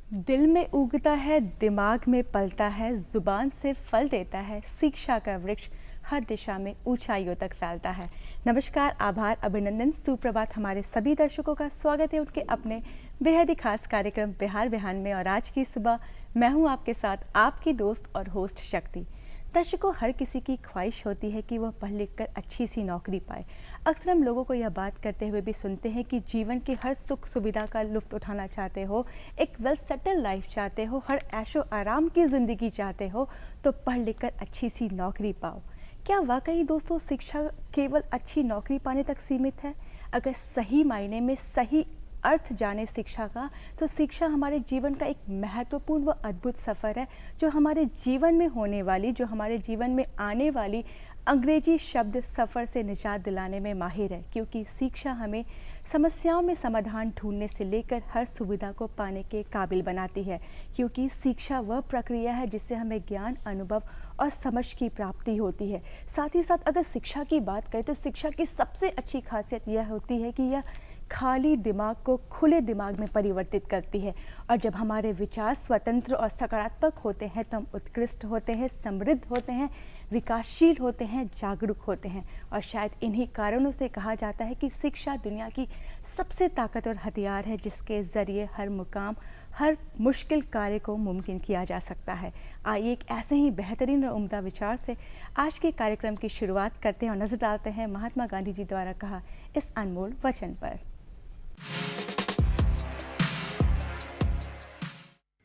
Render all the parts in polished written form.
दिल में उगता है, दिमाग में पलता है, जुबान से फल देता है, शिक्षा का वृक्ष हर दिशा में ऊंचाइयों तक फैलता है। नमस्कार, आभार, अभिनंदन, सुप्रभात हमारे सभी दर्शकों का स्वागत है उनके अपने बेहद ही खास कार्यक्रम बिहार बिहान में। और आज की सुबह मैं हूं आपके साथ, आपकी दोस्त और होस्ट शक्ति। दर्शकों, हर किसी की ख्वाहिश होती है कि वह पढ़ लिख कर अच्छी सी नौकरी पाए। अक्सर हम लोगों को यह बात करते हुए भी सुनते हैं कि जीवन की हर सुख सुविधा का लुत्फ उठाना चाहते हो, एक वेल सेटल लाइफ चाहते हो, हर ऐशो आराम की ज़िंदगी चाहते हो, तो पढ़ लिख कर अच्छी सी नौकरी पाओ। क्या वाकई दोस्तों शिक्षा केवल अच्छी नौकरी पाने तक सीमित है? अगर सही मायने में सही अर्थ जाने शिक्षा का, तो शिक्षा हमारे जीवन का एक महत्वपूर्ण व अद्भुत सफ़र है, जो हमारे जीवन में होने वाली, जो हमारे जीवन में आने वाली अंग्रेजी शब्द सफ़र से निजात दिलाने में माहिर है। क्योंकि शिक्षा हमें समस्याओं में समाधान ढूंढने से लेकर हर सुविधा को पाने के काबिल बनाती है। क्योंकि शिक्षा वह प्रक्रिया है जिससे हमें ज्ञान, अनुभव और समझ की प्राप्ति होती है। साथ ही साथ अगर शिक्षा की बात करें तो शिक्षा की सबसे अच्छी खासियत यह होती है कि यह खाली दिमाग को खुले दिमाग में परिवर्तित करती है। और जब हमारे विचार स्वतंत्र और सकारात्मक होते हैं तो हम उत्कृष्ट होते हैं, समृद्ध होते हैं, विकासशील होते हैं, जागरूक होते हैं। और शायद इन्हीं कारणों से कहा जाता है कि शिक्षा दुनिया की सबसे ताकतवर हथियार है, जिसके ज़रिए हर मुकाम, हर मुश्किल कार्य को मुमकिन किया जा सकता है। आइए एक ऐसे ही बेहतरीन और उम्दा विचार से आज के कार्यक्रम की शुरुआत करते हैं और नजर डालते हैं महात्मा गांधी जी द्वारा कहा इस अनमोल वचन पर।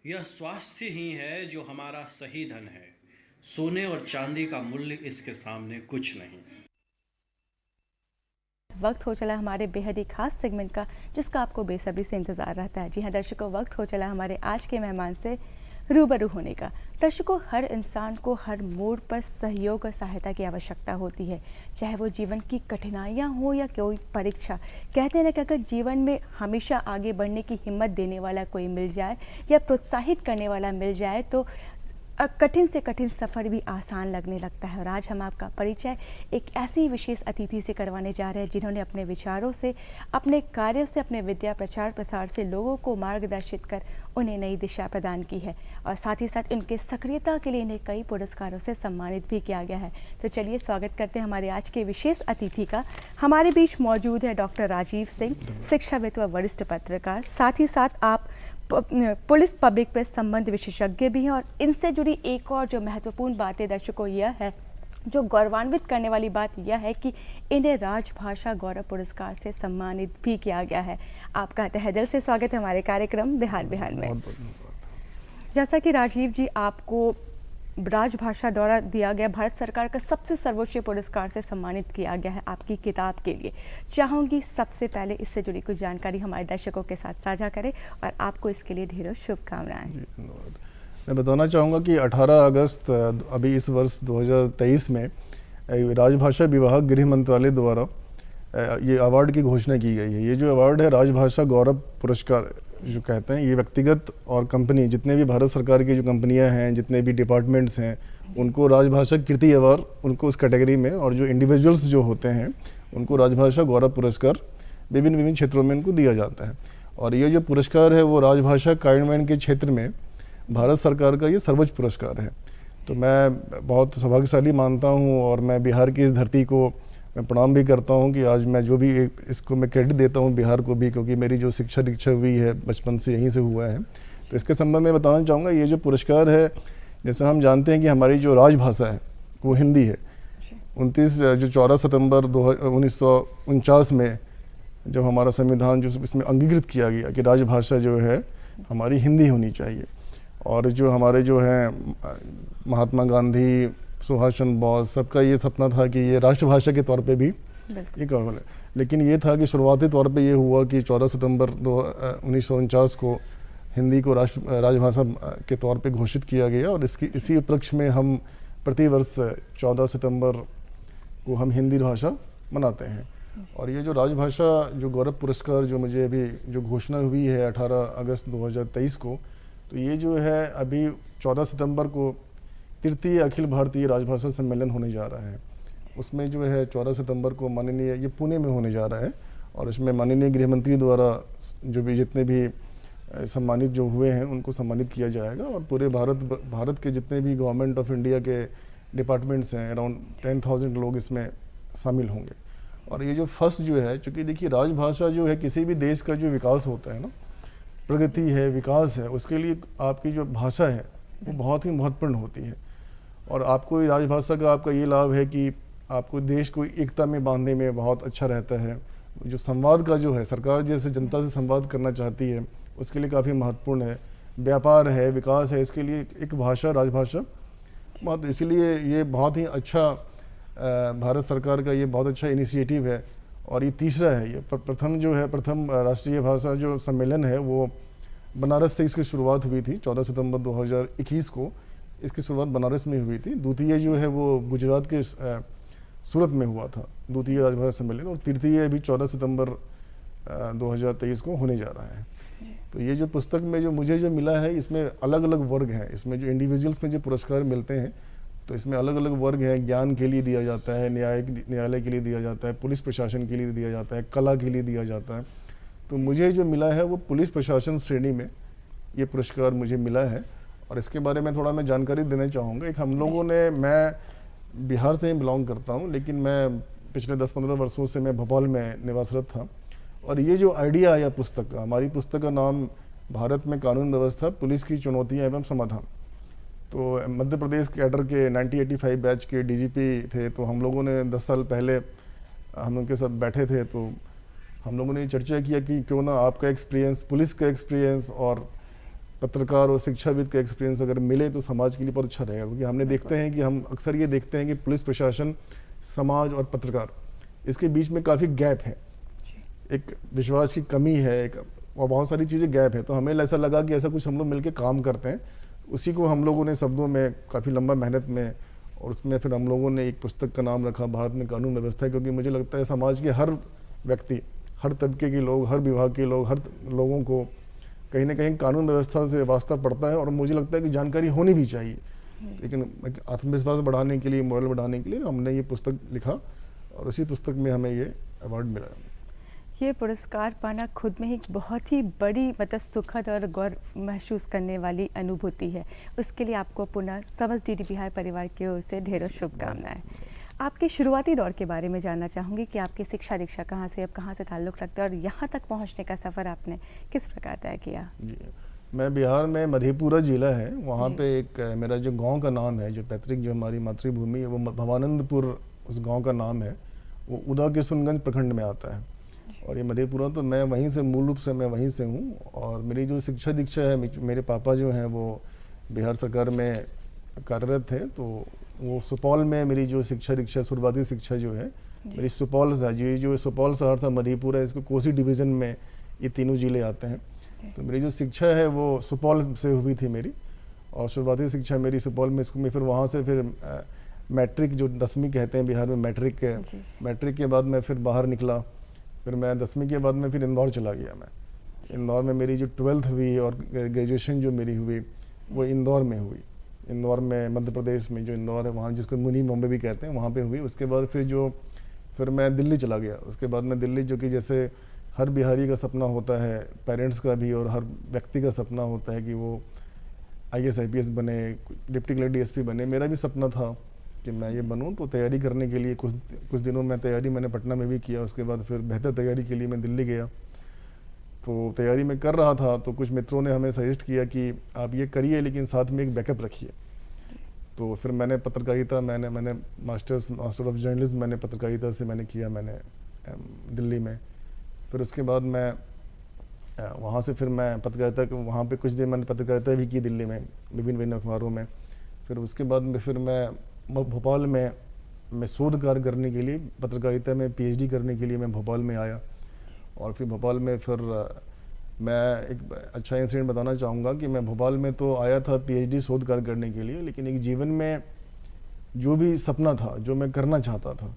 यह स्वास्थ्य ही है जो हमारा सही धन है। सोने और चांदी का मूल्य इसके सामने कुछ नहीं। वक्त हो चला हमारे बेहद ही खास सेगमेंट का, जिसका आपको बेसब्री से इंतजार रहता है। जी हाँ दर्शकों, वक्त हो चला हमारे आज के मेहमान से रूबरू होने का। दर्शकों, हर इंसान को हर मोड़ पर सहयोग और सहायता की आवश्यकता होती है, चाहे वो जीवन की कठिनाइयाँ हो या कोई परीक्षा। कहते हैं ना कि अगर जीवन में हमेशा आगे बढ़ने की हिम्मत देने वाला कोई मिल जाए या प्रोत्साहित करने वाला मिल जाए तो कठिन से कठिन सफ़र भी आसान लगने लगता है। और आज हम आपका परिचय एक ऐसी विशेष अतिथि से करवाने जा रहे हैं जिन्होंने अपने विचारों से, अपने कार्यों से, अपने विद्या प्रचार प्रसार से लोगों को मार्गदर्शित कर उन्हें नई दिशा प्रदान की है। और साथ ही साथ इनके सक्रियता के लिए इन्हें कई पुरस्कारों से सम्मानित भी किया गया है। तो चलिए स्वागत करते हैं हमारे आज के विशेष अतिथि का। हमारे बीच मौजूद है डॉक्टर राजीव सिंह, शिक्षाविद व वरिष्ठ पत्रकार। साथ ही साथ आप पुलिस पब्लिक प्रेस संबंध विशेषज्ञ भी हैं। और इनसे जुड़ी एक और जो महत्वपूर्ण बात है दर्शकों, यह है, जो गौरवान्वित करने वाली बात यह है कि इन्हें राजभाषा गौरव पुरस्कार से सम्मानित भी किया गया है। आपका तहे दिल से स्वागत है हमारे कार्यक्रम बिहार बिहार में। जैसा कि राजीव जी, आपको राजभाषा द्वारा दिया गया भारत सरकार का सबसे सर्वोच्च पुरस्कार से सम्मानित किया गया है आपकी किताब के लिए। चाहूँगी सबसे पहले इससे जुड़ी कुछ जानकारी हमारे दर्शकों के साथ साझा करें और आपको इसके लिए ढेरों शुभकामनाएं। मैं बताना चाहूँगा कि 18 अगस्त अभी इस वर्ष 2023 में राजभाषा विभाग गृह मंत्रालय द्वारा ये अवार्ड की घोषणा की गई है। ये जो अवार्ड है राजभाषा गौरव पुरस्कार जो कहते हैं, ये व्यक्तिगत और कंपनी, जितने भी भारत सरकार की जो कंपनियां हैं, जितने भी डिपार्टमेंट्स हैं, उनको राजभाषा कीर्ति अवार्ड, उनको उस कैटेगरी में, और जो इंडिविजुअल्स जो होते हैं उनको राजभाषा गौरव पुरस्कार विभिन्न विभिन्न क्षेत्रों में उनको दिया जाता है। और ये जो पुरस्कार है वो राजभाषा कार्यान्वयन के क्षेत्र में भारत सरकार का ये सर्वोच्च पुरस्कार है। तो मैं बहुत सौभाग्यशाली मानता हूँ और मैं बिहार की इस धरती को मैं प्रणाम भी करता हूँ कि आज मैं जो भी इसको मैं क्रेडिट देता हूँ बिहार को भी, क्योंकि मेरी जो शिक्षा दीक्षा हुई है बचपन से यहीं से हुआ है। तो इसके संबंध में बताना चाहूँगा, ये जो पुरस्कार है, जैसे हम जानते हैं कि हमारी जो राजभाषा है वो हिंदी है। 14 सितंबर 1949 में जब हमारा संविधान जो इसमें अंगीकृत किया गया कि राजभाषा जो है हमारी हिंदी होनी चाहिए। और जो हमारे जो हैं महात्मा गांधी, सुभाष चंद्र बोस, सबका ये सपना था कि ये राष्ट्रभाषा के तौर पे भी ये कर। लेकिन ये था कि शुरुआती तौर पे ये हुआ कि 14 सितंबर 1949 को हिंदी को राजभाषा के तौर पे घोषित किया गया। और इसी उपलक्ष्य में हम प्रतिवर्ष 14 सितंबर को हम हिंदी भाषा मनाते हैं। और ये जो राजभाषा जो गौरव पुरस्कार जो मुझे अभी जो घोषणा हुई है 18 अगस्त 2023 को, तो ये जो है अभी 14 सितंबर को तृतीय अखिल भारतीय राजभाषा सम्मेलन होने जा रहा है। उसमें जो है 14 सितंबर को माननीय, ये पुणे में होने जा रहा है, और इसमें माननीय गृह मंत्री द्वारा जो भी जितने भी सम्मानित जो हुए हैं उनको सम्मानित किया जाएगा, और पूरे भारत के जितने भी गवर्नमेंट ऑफ इंडिया के डिपार्टमेंट्स हैं अराउंड 10,000 लोग इसमें शामिल होंगे। और ये जो फर्स्ट जो है, चूँकि देखिए राजभाषा जो है किसी भी देश का जो विकास होता है ना, प्रगति है, विकास है, उसके लिए आपकी जो भाषा है वो बहुत ही महत्वपूर्ण होती है। और आपको राजभाषा का आपका ये लाभ है कि आपको देश को एकता में बांधने में बहुत अच्छा रहता है। जो संवाद का जो है, सरकार जैसे जनता से संवाद करना चाहती है उसके लिए काफ़ी महत्वपूर्ण है। व्यापार है, विकास है, इसके लिए एक भाषा, राजभाषा बहुत, इसलिए ये बहुत ही अच्छा भारत सरकार का ये बहुत अच्छा इनिशिएटिव है। और ये तीसरा है, ये प्रथम जो है, प्रथम राष्ट्रीय भाषा जो सम्मेलन है वो बनारस से इसकी शुरुआत हुई थी 14 सितंबर 2021 को इसकी शुरुआत बनारस में हुई थी। द्वितीय जो है वो गुजरात के सूरत में हुआ था, द्वितीय राजभाषा सम्मेलन, और तृतीय भी 14 सितंबर 2023 को होने जा रहा है। तो ये जो पुस्तक में जो मुझे जो मिला है, इसमें अलग अलग वर्ग हैं, इसमें जो इंडिविजुअल्स में जो पुरस्कार मिलते हैं तो इसमें अलग अलग वर्ग हैं। ज्ञान के लिए दिया जाता है, न्यायालय के लिए दिया जाता है, पुलिस प्रशासन के लिए दिया जाता है, कला के लिए दिया जाता है। तो मुझे जो मिला है वो पुलिस प्रशासन श्रेणी में ये पुरस्कार मुझे मिला है। और इसके बारे में थोड़ा मैं जानकारी देना चाहूँगा। एक हम लोगों ने, मैं बिहार से ही बिलोंग करता हूँ, लेकिन मैं पिछले 10-15 वर्षों से मैं भोपाल में निवासरत था। और ये जो आइडिया आया पुस्तक का, हमारी पुस्तक का नाम भारत में कानून व्यवस्था, पुलिस की चुनौतियाँ एवं समाधान। तो मध्य प्रदेश कैडर के 1985 बैच के डीजीपी थे, तो हम लोगों ने 10 साल पहले हम उनके साथ बैठे थे, तो हम लोगों ने चर्चा किया कि क्यों ना आपका एक्सपीरियंस, पुलिस का एक्सपीरियंस और पत्रकार और शिक्षाविद का एक्सपीरियंस अगर मिले तो समाज के लिए बहुत अच्छा रहेगा। क्योंकि हमने देखते हैं कि हम अक्सर ये देखते हैं कि पुलिस प्रशासन, समाज और पत्रकार, इसके बीच में काफ़ी गैप है, एक विश्वास की कमी है, एक और बहुत सारी चीज़ें गैप है। तो हमें ऐसा लगा कि ऐसा कुछ हम लोग मिलकर काम करते हैं। उसी को हम लोगों ने शब्दों में काफ़ी लंबा मेहनत में, और उसमें फिर हम लोगों ने एक पुस्तक का नाम रखा भारत में कानून व्यवस्था। क्योंकि मुझे लगता है समाज के हर व्यक्ति, हर तबके के लोग, हर विभाग के लोग, हर लोगों को कहीं ना कहीं कानून व्यवस्था से वास्ता पड़ता है, और मुझे लगता है कि जानकारी होनी भी चाहिए। लेकिन आत्मविश्वास बढ़ाने के लिए, मोरल बढ़ाने के लिए हमने ये पुस्तक लिखा, और उसी पुस्तक में हमें ये अवार्ड मिला। ये पुरस्कार पाना खुद में ही एक बहुत ही बड़ी, मतलब सुखद और गौरव महसूस करने वाली अनुभूति है। उसके लिए आपको पुनः समस्त डीडी बिहार परिवार की ओर से ढेरों शुभकामनाएं। आपके शुरुआती दौर के बारे में जानना चाहूँगी कि आपकी शिक्षा दीक्षा कहाँ से, अब कहाँ से ताल्लुक़ रखते हैं, और यहाँ तक पहुँचने का सफ़र आपने किस प्रकार तय किया? जी, मैं बिहार में मधेपुरा जिला है, वहाँ पे एक मेरा जो गांव का नाम है, जो पैतृक जो हमारी मातृभूमि है, वो भवानंदपुर उस गांव का नाम है। वो उदा किशुनगंज प्रखंड में आता है। और ये मधेपुरा, तो मैं वहीं से, मूल रूप से मैं वहीं से हूँ। और मेरी जो शिक्षा दीक्षा है, मेरे पापा जो हैं वो बिहार सरकार में कार्यरत थे, तो वो सुपौल में मेरी जो शिक्षा दीक्षा, शुरुआती शिक्षा जो है मेरी सुपौल से, जो सुपौल सहरसा मधेपुरा है, इसको कोसी डिवीज़न में ये तीनों जिले आते हैं। तो मेरी जो शिक्षा है वो सुपौल से हुई थी मेरी, और शुरुआती शिक्षा मेरी सुपौल में स्कूल में। फिर वहाँ से फिर मैट्रिक, जो 10वीं कहते हैं बिहार में मैट्रिक के बाद मैं फिर बाहर निकला। फिर मैं 10वीं के बाद में फिर इंदौर चला गया। मैं इंदौर में मेरी जो 12th हुई और ग्रेजुएशन जो मेरी हुई वो इंदौर में हुई। इंदौर में, मध्य प्रदेश में जो इंदौर है, वहाँ जिसको मुनी मुंबई भी कहते हैं, वहाँ पे हुई। उसके बाद फिर मैं दिल्ली चला गया। उसके बाद मैं दिल्ली, जो कि जैसे हर बिहारी का सपना होता है, पेरेंट्स का भी और हर व्यक्ति का सपना होता है कि वो IAS IPS बने, डिप्टी कलेक्टर DSP बने। मेरा भी सपना था कि मैं ये बनूं। तो तैयारी करने के लिए कुछ दिनों में तैयारी मैंने पटना में भी किया। उसके बाद फिर बेहतर तैयारी के लिए मैं दिल्ली गया। तो तैयारी में कर रहा था, तो कुछ मित्रों ने हमें सजेस्ट किया कि आप ये करिए, लेकिन साथ में एक बैकअप रखिए। तो फिर मैंने पत्रकारिता, मैंने मास्टर ऑफ जर्नलिज्म मैंने पत्रकारिता से मैंने किया, मैंने दिल्ली में। फिर उसके बाद मैं वहाँ से फिर मैं पत्रकारिता, वहाँ पे कुछ दिन मैंने पत्रकारिता भी की दिल्ली में, विभिन्न अखबारों में। फिर उसके बाद में फिर मैं भोपाल में मैं शोध कार्य करने के लिए, पत्रकारिता में PhD करने के लिए मैं भोपाल में आया। और फिर भोपाल में फिर मैं एक अच्छा इंसिडेंट बताना चाहूँगा कि मैं भोपाल में तो आया था PhD शोध कार्य करने के लिए, लेकिन एक जीवन में जो भी सपना था, जो मैं करना चाहता था,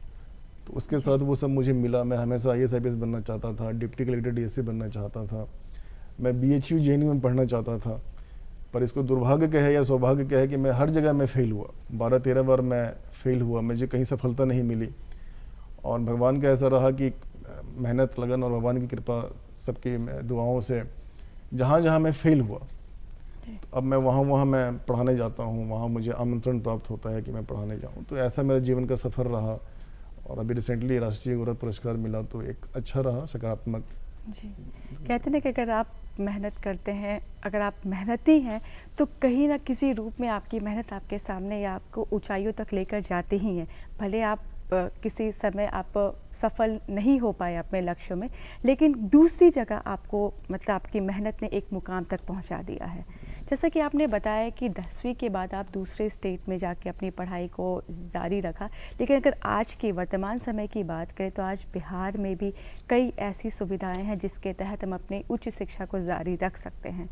तो उसके साथ वो सब मुझे मिला। मैं हमेशा IAS IPS बनना चाहता था, डिप्टी कलेक्टर DSP बनना चाहता था, मैं BHU JNU में पढ़ना चाहता था। पर इसको दुर्भाग्य कहे या सौभाग्य कहे कि मैं हर जगह में फ़ेल हुआ। 12-13 बार मैं फ़ेल हुआ, मुझे कहीं सफलता नहीं मिली। और भगवान का ऐसा रहा कि मेहनत, लगन और भगवान की कृपा, सबकी दुआओं से जहाँ जहाँ मैं फेल हुआ, तो अब मैं वहाँ मैं पढ़ाने जाता हूँ, वहाँ मुझे आमंत्रण प्राप्त होता है कि मैं पढ़ाने जाऊँ। तो ऐसा मेरा जीवन का सफ़र रहा, और अभी रिसेंटली राष्ट्रीय गौरव पुरस्कार मिला, तो एक अच्छा रहा, सकारात्मक। जी, कहते हैं कि अगर आप मेहनत करते हैं, अगर आप मेहनती हैं, तो कहीं ना किसी रूप में आपकी मेहनत आपके सामने या आपको ऊंचाइयों तक लेकर जाती ही है। भले आप किसी समय आप सफल नहीं हो पाए अपने लक्ष्य में, लेकिन दूसरी जगह आपको मतलब आपकी मेहनत ने एक मुकाम तक पहुंचा दिया है। जैसा कि आपने बताया कि 10वीं के बाद आप दूसरे स्टेट में जाके अपनी पढ़ाई को जारी रखा, लेकिन अगर आज की वर्तमान समय की बात करें तो आज बिहार में भी कई ऐसी सुविधाएं हैं जिसके तहत हम अपनी उच्च शिक्षा को जारी रख सकते हैं।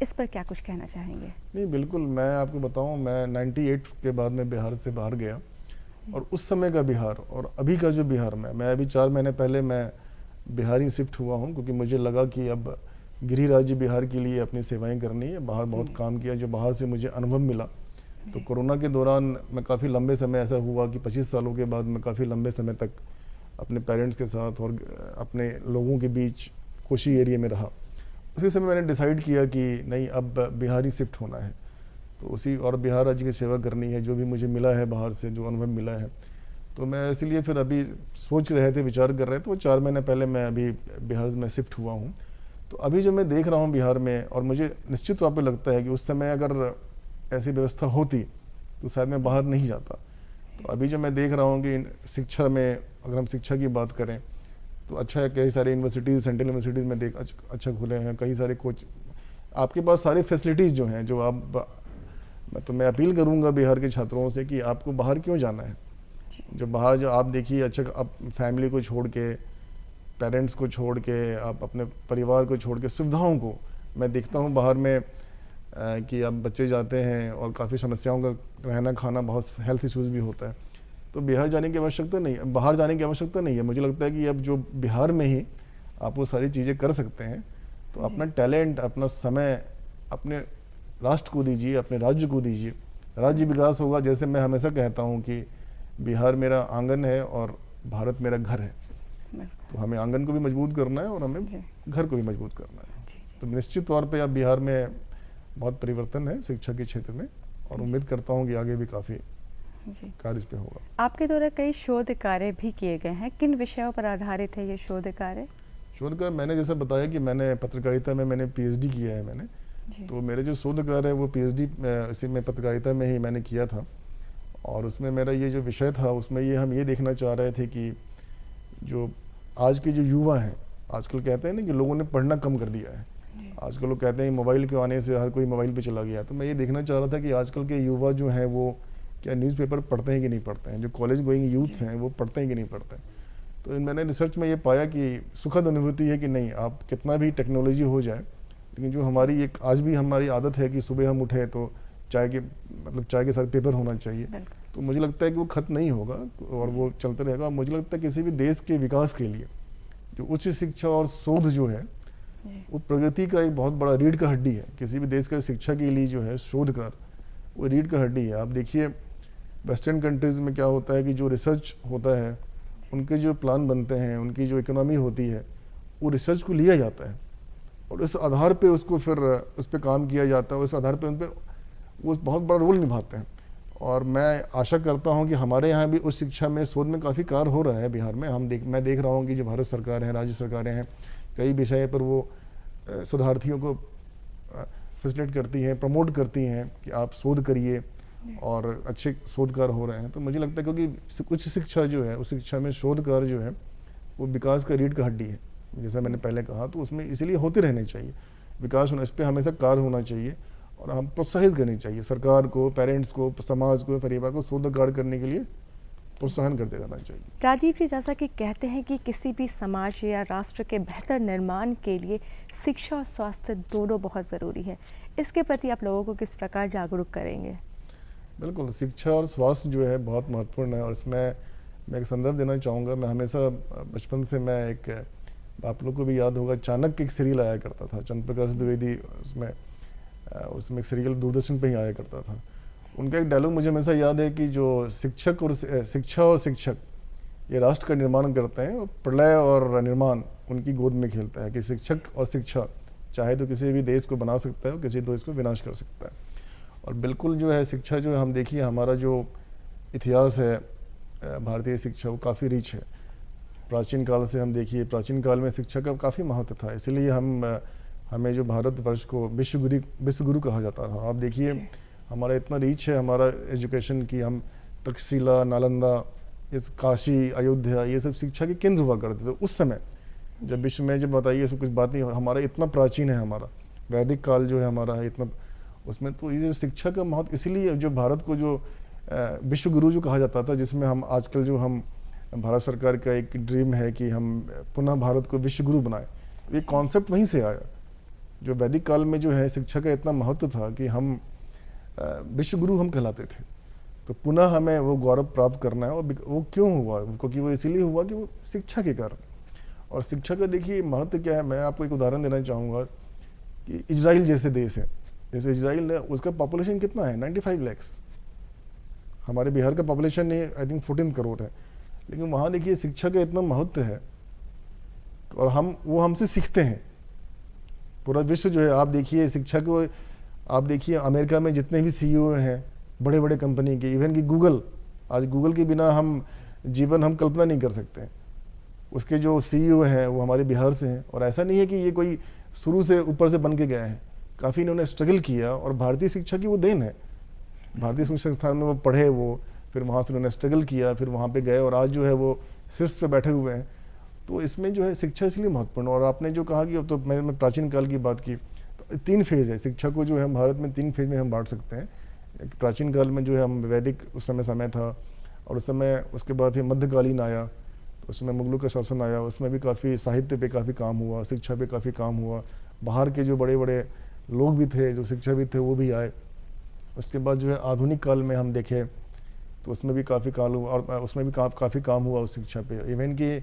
इस पर क्या कुछ कहना चाहेंगे? नहीं, बिल्कुल, मैं आपको बताऊं, मैं 98 के बाद में बिहार से बाहर गया, और उस समय का बिहार और अभी का जो बिहार में, मैं अभी 4 महीने पहले मैं बिहार ही शिफ्ट हुआ हूं, क्योंकि मुझे लगा कि अब गृह राज्य बिहार के लिए अपनी सेवाएं करनी है। बाहर बहुत काम किया, जो बाहर से मुझे अनुभव मिला। तो कोरोना के दौरान मैं काफ़ी लंबे समय, ऐसा हुआ कि 25 सालों के बाद मैं काफ़ी लंबे समय तक अपने पेरेंट्स के साथ और अपने लोगों के बीच कोशी एरिया में रहा। उसी समय मैंने डिसाइड किया कि नहीं, अब बिहार ही शिफ्ट होना है, तो उसी और बिहार राज्य की सेवा करनी है, जो भी मुझे मिला है बाहर से, जो अनुभव मिला है। तो मैं इसलिए फिर अभी सोच रहे थे, विचार कर रहे थे, वो 4 महीने पहले मैं अभी बिहार में शिफ्ट हुआ हूँ। तो अभी जो मैं देख रहा हूँ बिहार में, और मुझे निश्चित तौर पे लगता है कि उस समय अगर ऐसी व्यवस्था होती तो शायद मैं बाहर नहीं जाता। तो अभी जो मैं देख रहा हूँ कि शिक्षा में, अगर हम शिक्षा की बात करें तो अच्छा है, कई सारे यूनिवर्सिटीज़, सेंट्रल यूनिवर्सिटीज़ में देख अच्छा खुले हैं, कई सारे कोच, आपके पास सारी फैसिलिटीज़ जो हैं, जो आप, मैं अपील करूँगा बिहार के छात्रों से कि आपको बाहर क्यों जाना है। जो बाहर, जो आप देखिए, अच्छा, आप फैमिली को छोड़ के, पेरेंट्स को छोड़ के, आप अपने परिवार को छोड़ के, सुविधाओं को मैं देखता हूँ बाहर में कि अब बच्चे जाते हैं और काफ़ी समस्याओं का रहना खाना, बहुत हेल्थ इश्यूज़ भी होता है। तो बिहार जाने की आवश्यकता नहीं है, बाहर जाने की आवश्यकता नहीं है। मुझे लगता है कि अब जो बिहार में ही आप वो सारी चीज़ें कर सकते हैं, तो अपना टैलेंट, अपना समय अपने राष्ट्र को दीजिए, अपने राज्य को दीजिए। राज्य विकास होगा। जैसे मैं हमेशा कहता हूँ कि बिहार मेरा आंगन है और भारत मेरा घर है। तो हमें आंगन को भी मजबूत करना है और हमें घर को भी मजबूत करना है। तो निश्चित तौर पे अब बिहार में बहुत परिवर्तन है शिक्षा के क्षेत्र में, और उम्मीद करता हूँ कि आगे भी काफ़ी कार्य इस पे होगा। आपके द्वारा कई शोध कार्य भी किए गए हैं, किन विषयों पर आधारित है ये शोध कार्य? शोध कार्य मैंने जैसे बताया कि मैंने पत्रकारिता में मैंने PhD किया है मैंने, तो मेरे जो शोध कार्य है वो PhD इसी में पत्रकारिता में ही मैंने किया था। और उसमें मेरा ये जो विषय था, उसमें ये हम ये देखना चाह रहे थे कि जो आज के जो युवा हैं, आजकल कहते हैं ना कि लोगों ने पढ़ना कम कर दिया है। आजकल लोग कहते हैं मोबाइल के आने से हर कोई मोबाइल पे चला गया। तो मैं ये देखना चाह रहा था कि आजकल के युवा जो हैं वो क्या न्यूज़पेपर पढ़ते हैं कि नहीं पढ़ते हैं, जो कॉलेज गोइंग यूथ हैं वो पढ़ते हैं कि नहीं पढ़ते हैं। तो मैंने रिसर्च में ये पाया कि सुखद अनुभूति है कि नहीं, आप कितना भी टेक्नोलॉजी हो जाए, लेकिन जो हमारी एक आज भी हमारी आदत है कि सुबह हम उठे तो चाय के साथ पेपर होना चाहिए। तो मुझे लगता है कि वो खत्म नहीं होगा और वो चलते रहेगा। मुझे लगता है किसी भी देश के विकास के लिए जो उच्च शिक्षा और शोध जो है वो प्रगति का एक बहुत बड़ा रीढ़ का हड्डी है। किसी भी देश का शिक्षा के लिए जो है शोधकार, वो रीढ़ का हड्डी है। आप देखिए वेस्टर्न कंट्रीज़ में क्या होता है कि जो रिसर्च होता है, उनके जो प्लान बनते हैं, उनकी जो इकोनॉमी होती है, वो रिसर्च को लिया जाता है और इस आधार पे उसको फिर उस पर काम किया जाता है और इस आधार पे उन पर वो बहुत बड़ा रोल निभाते हैं। और मैं आशा करता हूं कि हमारे यहाँ भी उस शिक्षा में शोध में काफ़ी कार्य हो रहा है बिहार में। मैं देख रहा हूं कि जो भारत सरकार है, राज्य सरकारें हैं, कई विषय पर वो शोधार्थियों को फैसिलिटेट करती हैं, प्रमोट करती हैं कि आप शोध करिए और अच्छे शोधकार हो रहे हैं। तो मुझे लगता है क्योंकि उच्च शिक्षा जो है, उस शिक्षा में शोधकार जो है वो विकास का रीढ़ का हड्डी है, जैसा मैंने पहले कहा। तो उसमें इसीलिए होते रहने चाहिए, विकास होना, इस पर हमेशा कार्य होना चाहिए और हम प्रोत्साहित करनी चाहिए सरकार को, पेरेंट्स को, समाज को, परिवार को शोध कार्य करने के लिए प्रोत्साहन करते रहना चाहिए। राजीव जी, जैसा कि कहते हैं कि किसी भी समाज या राष्ट्र के बेहतर निर्माण के लिए शिक्षा और स्वास्थ्य दोनों बहुत ज़रूरी है, इसके प्रति आप लोगों को किस प्रकार जागरूक करेंगे? बिल्कुल, शिक्षा और स्वास्थ्य जो है बहुत महत्वपूर्ण है और इसमें मैं एक संदर्भ देना चाहूँगा। मैं हमेशा बचपन से मैं एक, आप लोग को भी याद होगा, चाणक्य एक सीरियल आया करता था, चंद्र प्रकाश द्विवेदी, उसमें एक सीरियल दूरदर्शन पे ही आया करता था। उनका एक डायलॉग मुझे हमेशा याद है कि जो शिक्षा और शिक्षक ये राष्ट्र का निर्माण करते हैं और प्रलय और निर्माण उनकी गोद में खेलता है। कि शिक्षक और शिक्षा चाहे तो किसी भी देश को बना सकता है और किसी देश को विनाश कर सकता है। और बिल्कुल जो है शिक्षा जो है, हम देखिए हमारा जो इतिहास है भारतीय शिक्षा, वो काफ़ी रिच है। प्राचीन काल से हम देखिए, प्राचीन काल में शिक्षा का काफ़ी महत्व था, इसीलिए हमें जो भारतवर्ष को विश्व गुरु कहा जाता था। आप देखिए हमारा इतना रीच है हमारा एजुकेशन की, हम तक्षशिला, नालंदा, इस काशी, अयोध्या, ये सब शिक्षा के केंद्र हुआ करते थे उस समय। जब विश्व में जब बताइए ऐसी कुछ बात नहीं, हमारा इतना प्राचीन है, हमारा वैदिक काल जो है हमारा है इतना, उसमें तो ये जो शिक्षा का महत्व, इसीलिए जो भारत को जो विश्व गुरु जो कहा जाता था, जिसमें हम आजकल जो हम भारत सरकार का एक ड्रीम है कि हम पुनः भारत को विश्व गुरु बनाए, ये कॉन्सेप्ट वहीं से आया। जो वैदिक काल में जो है शिक्षा का इतना महत्व था कि हम विश्व गुरु हम कहलाते थे, तो पुनः हमें वो गौरव प्राप्त करना है। और वो क्यों हुआ? क्योंकि वो इसीलिए हुआ कि वो शिक्षा के कारण। और शिक्षा का देखिए महत्व क्या है, मैं आपको एक उदाहरण देना चाहूँगा कि इजराइल जैसे देश है, जैसे इजराइल है, उसका पॉपुलेशन कितना है? 95 लाख। हमारे बिहार का पॉपुलेशन आई थिंक 14 करोड़ है, लेकिन वहाँ देखिए शिक्षा का इतना महत्व है और वो हमसे सीखते हैं। पूरा विश्व जो है, आप देखिए शिक्षा को, आप देखिए अमेरिका में जितने भी CEO हैं बड़े बड़े कंपनी के, इवन कि गूगल, आज गूगल के बिना हम कल्पना नहीं कर सकते हैं। उसके जो CEO हैं वो हमारे बिहार से हैं। और ऐसा नहीं है कि ये कोई शुरू से ऊपर से बन के गए हैं, काफ़ी इन्होंने स्ट्रगल किया और भारतीय शिक्षा की वो देन है। भारतीय शिक्षा संस्थान में वो पढ़े, वो फिर वहाँ से उन्होंने स्ट्रगल किया, फिर वहाँ पे गए और आज जो है वो शीर्ष पे बैठे हुए हैं। तो इसमें जो है शिक्षा इसलिए महत्वपूर्ण। और आपने जो कहा कि तो मैंने प्राचीन काल की बात की, तो 3 फेज़ है शिक्षा को, जो है भारत में 3 फेज़ में हम बांट सकते हैं। प्राचीन काल में जो है हम वैदिक उस समय था, और उस समय उसके बाद फिर मध्यकालीन आया, तो उसमें मुगलों का शासन आया, उसमें भी काफ़ी साहित्य पे काफ़ी काम हुआ, शिक्षा पे काफ़ी काम हुआ। बाहर के जो बड़े बड़े लोग भी थे, जो शिक्षाविद थे, वो भी आए। उसके बाद जो है आधुनिक काल में हम देखें तो उसमें भी काफ़ी काल हुआ और उसमें भी काफ़ी काम हुआ उस शिक्षा पे। इवन कि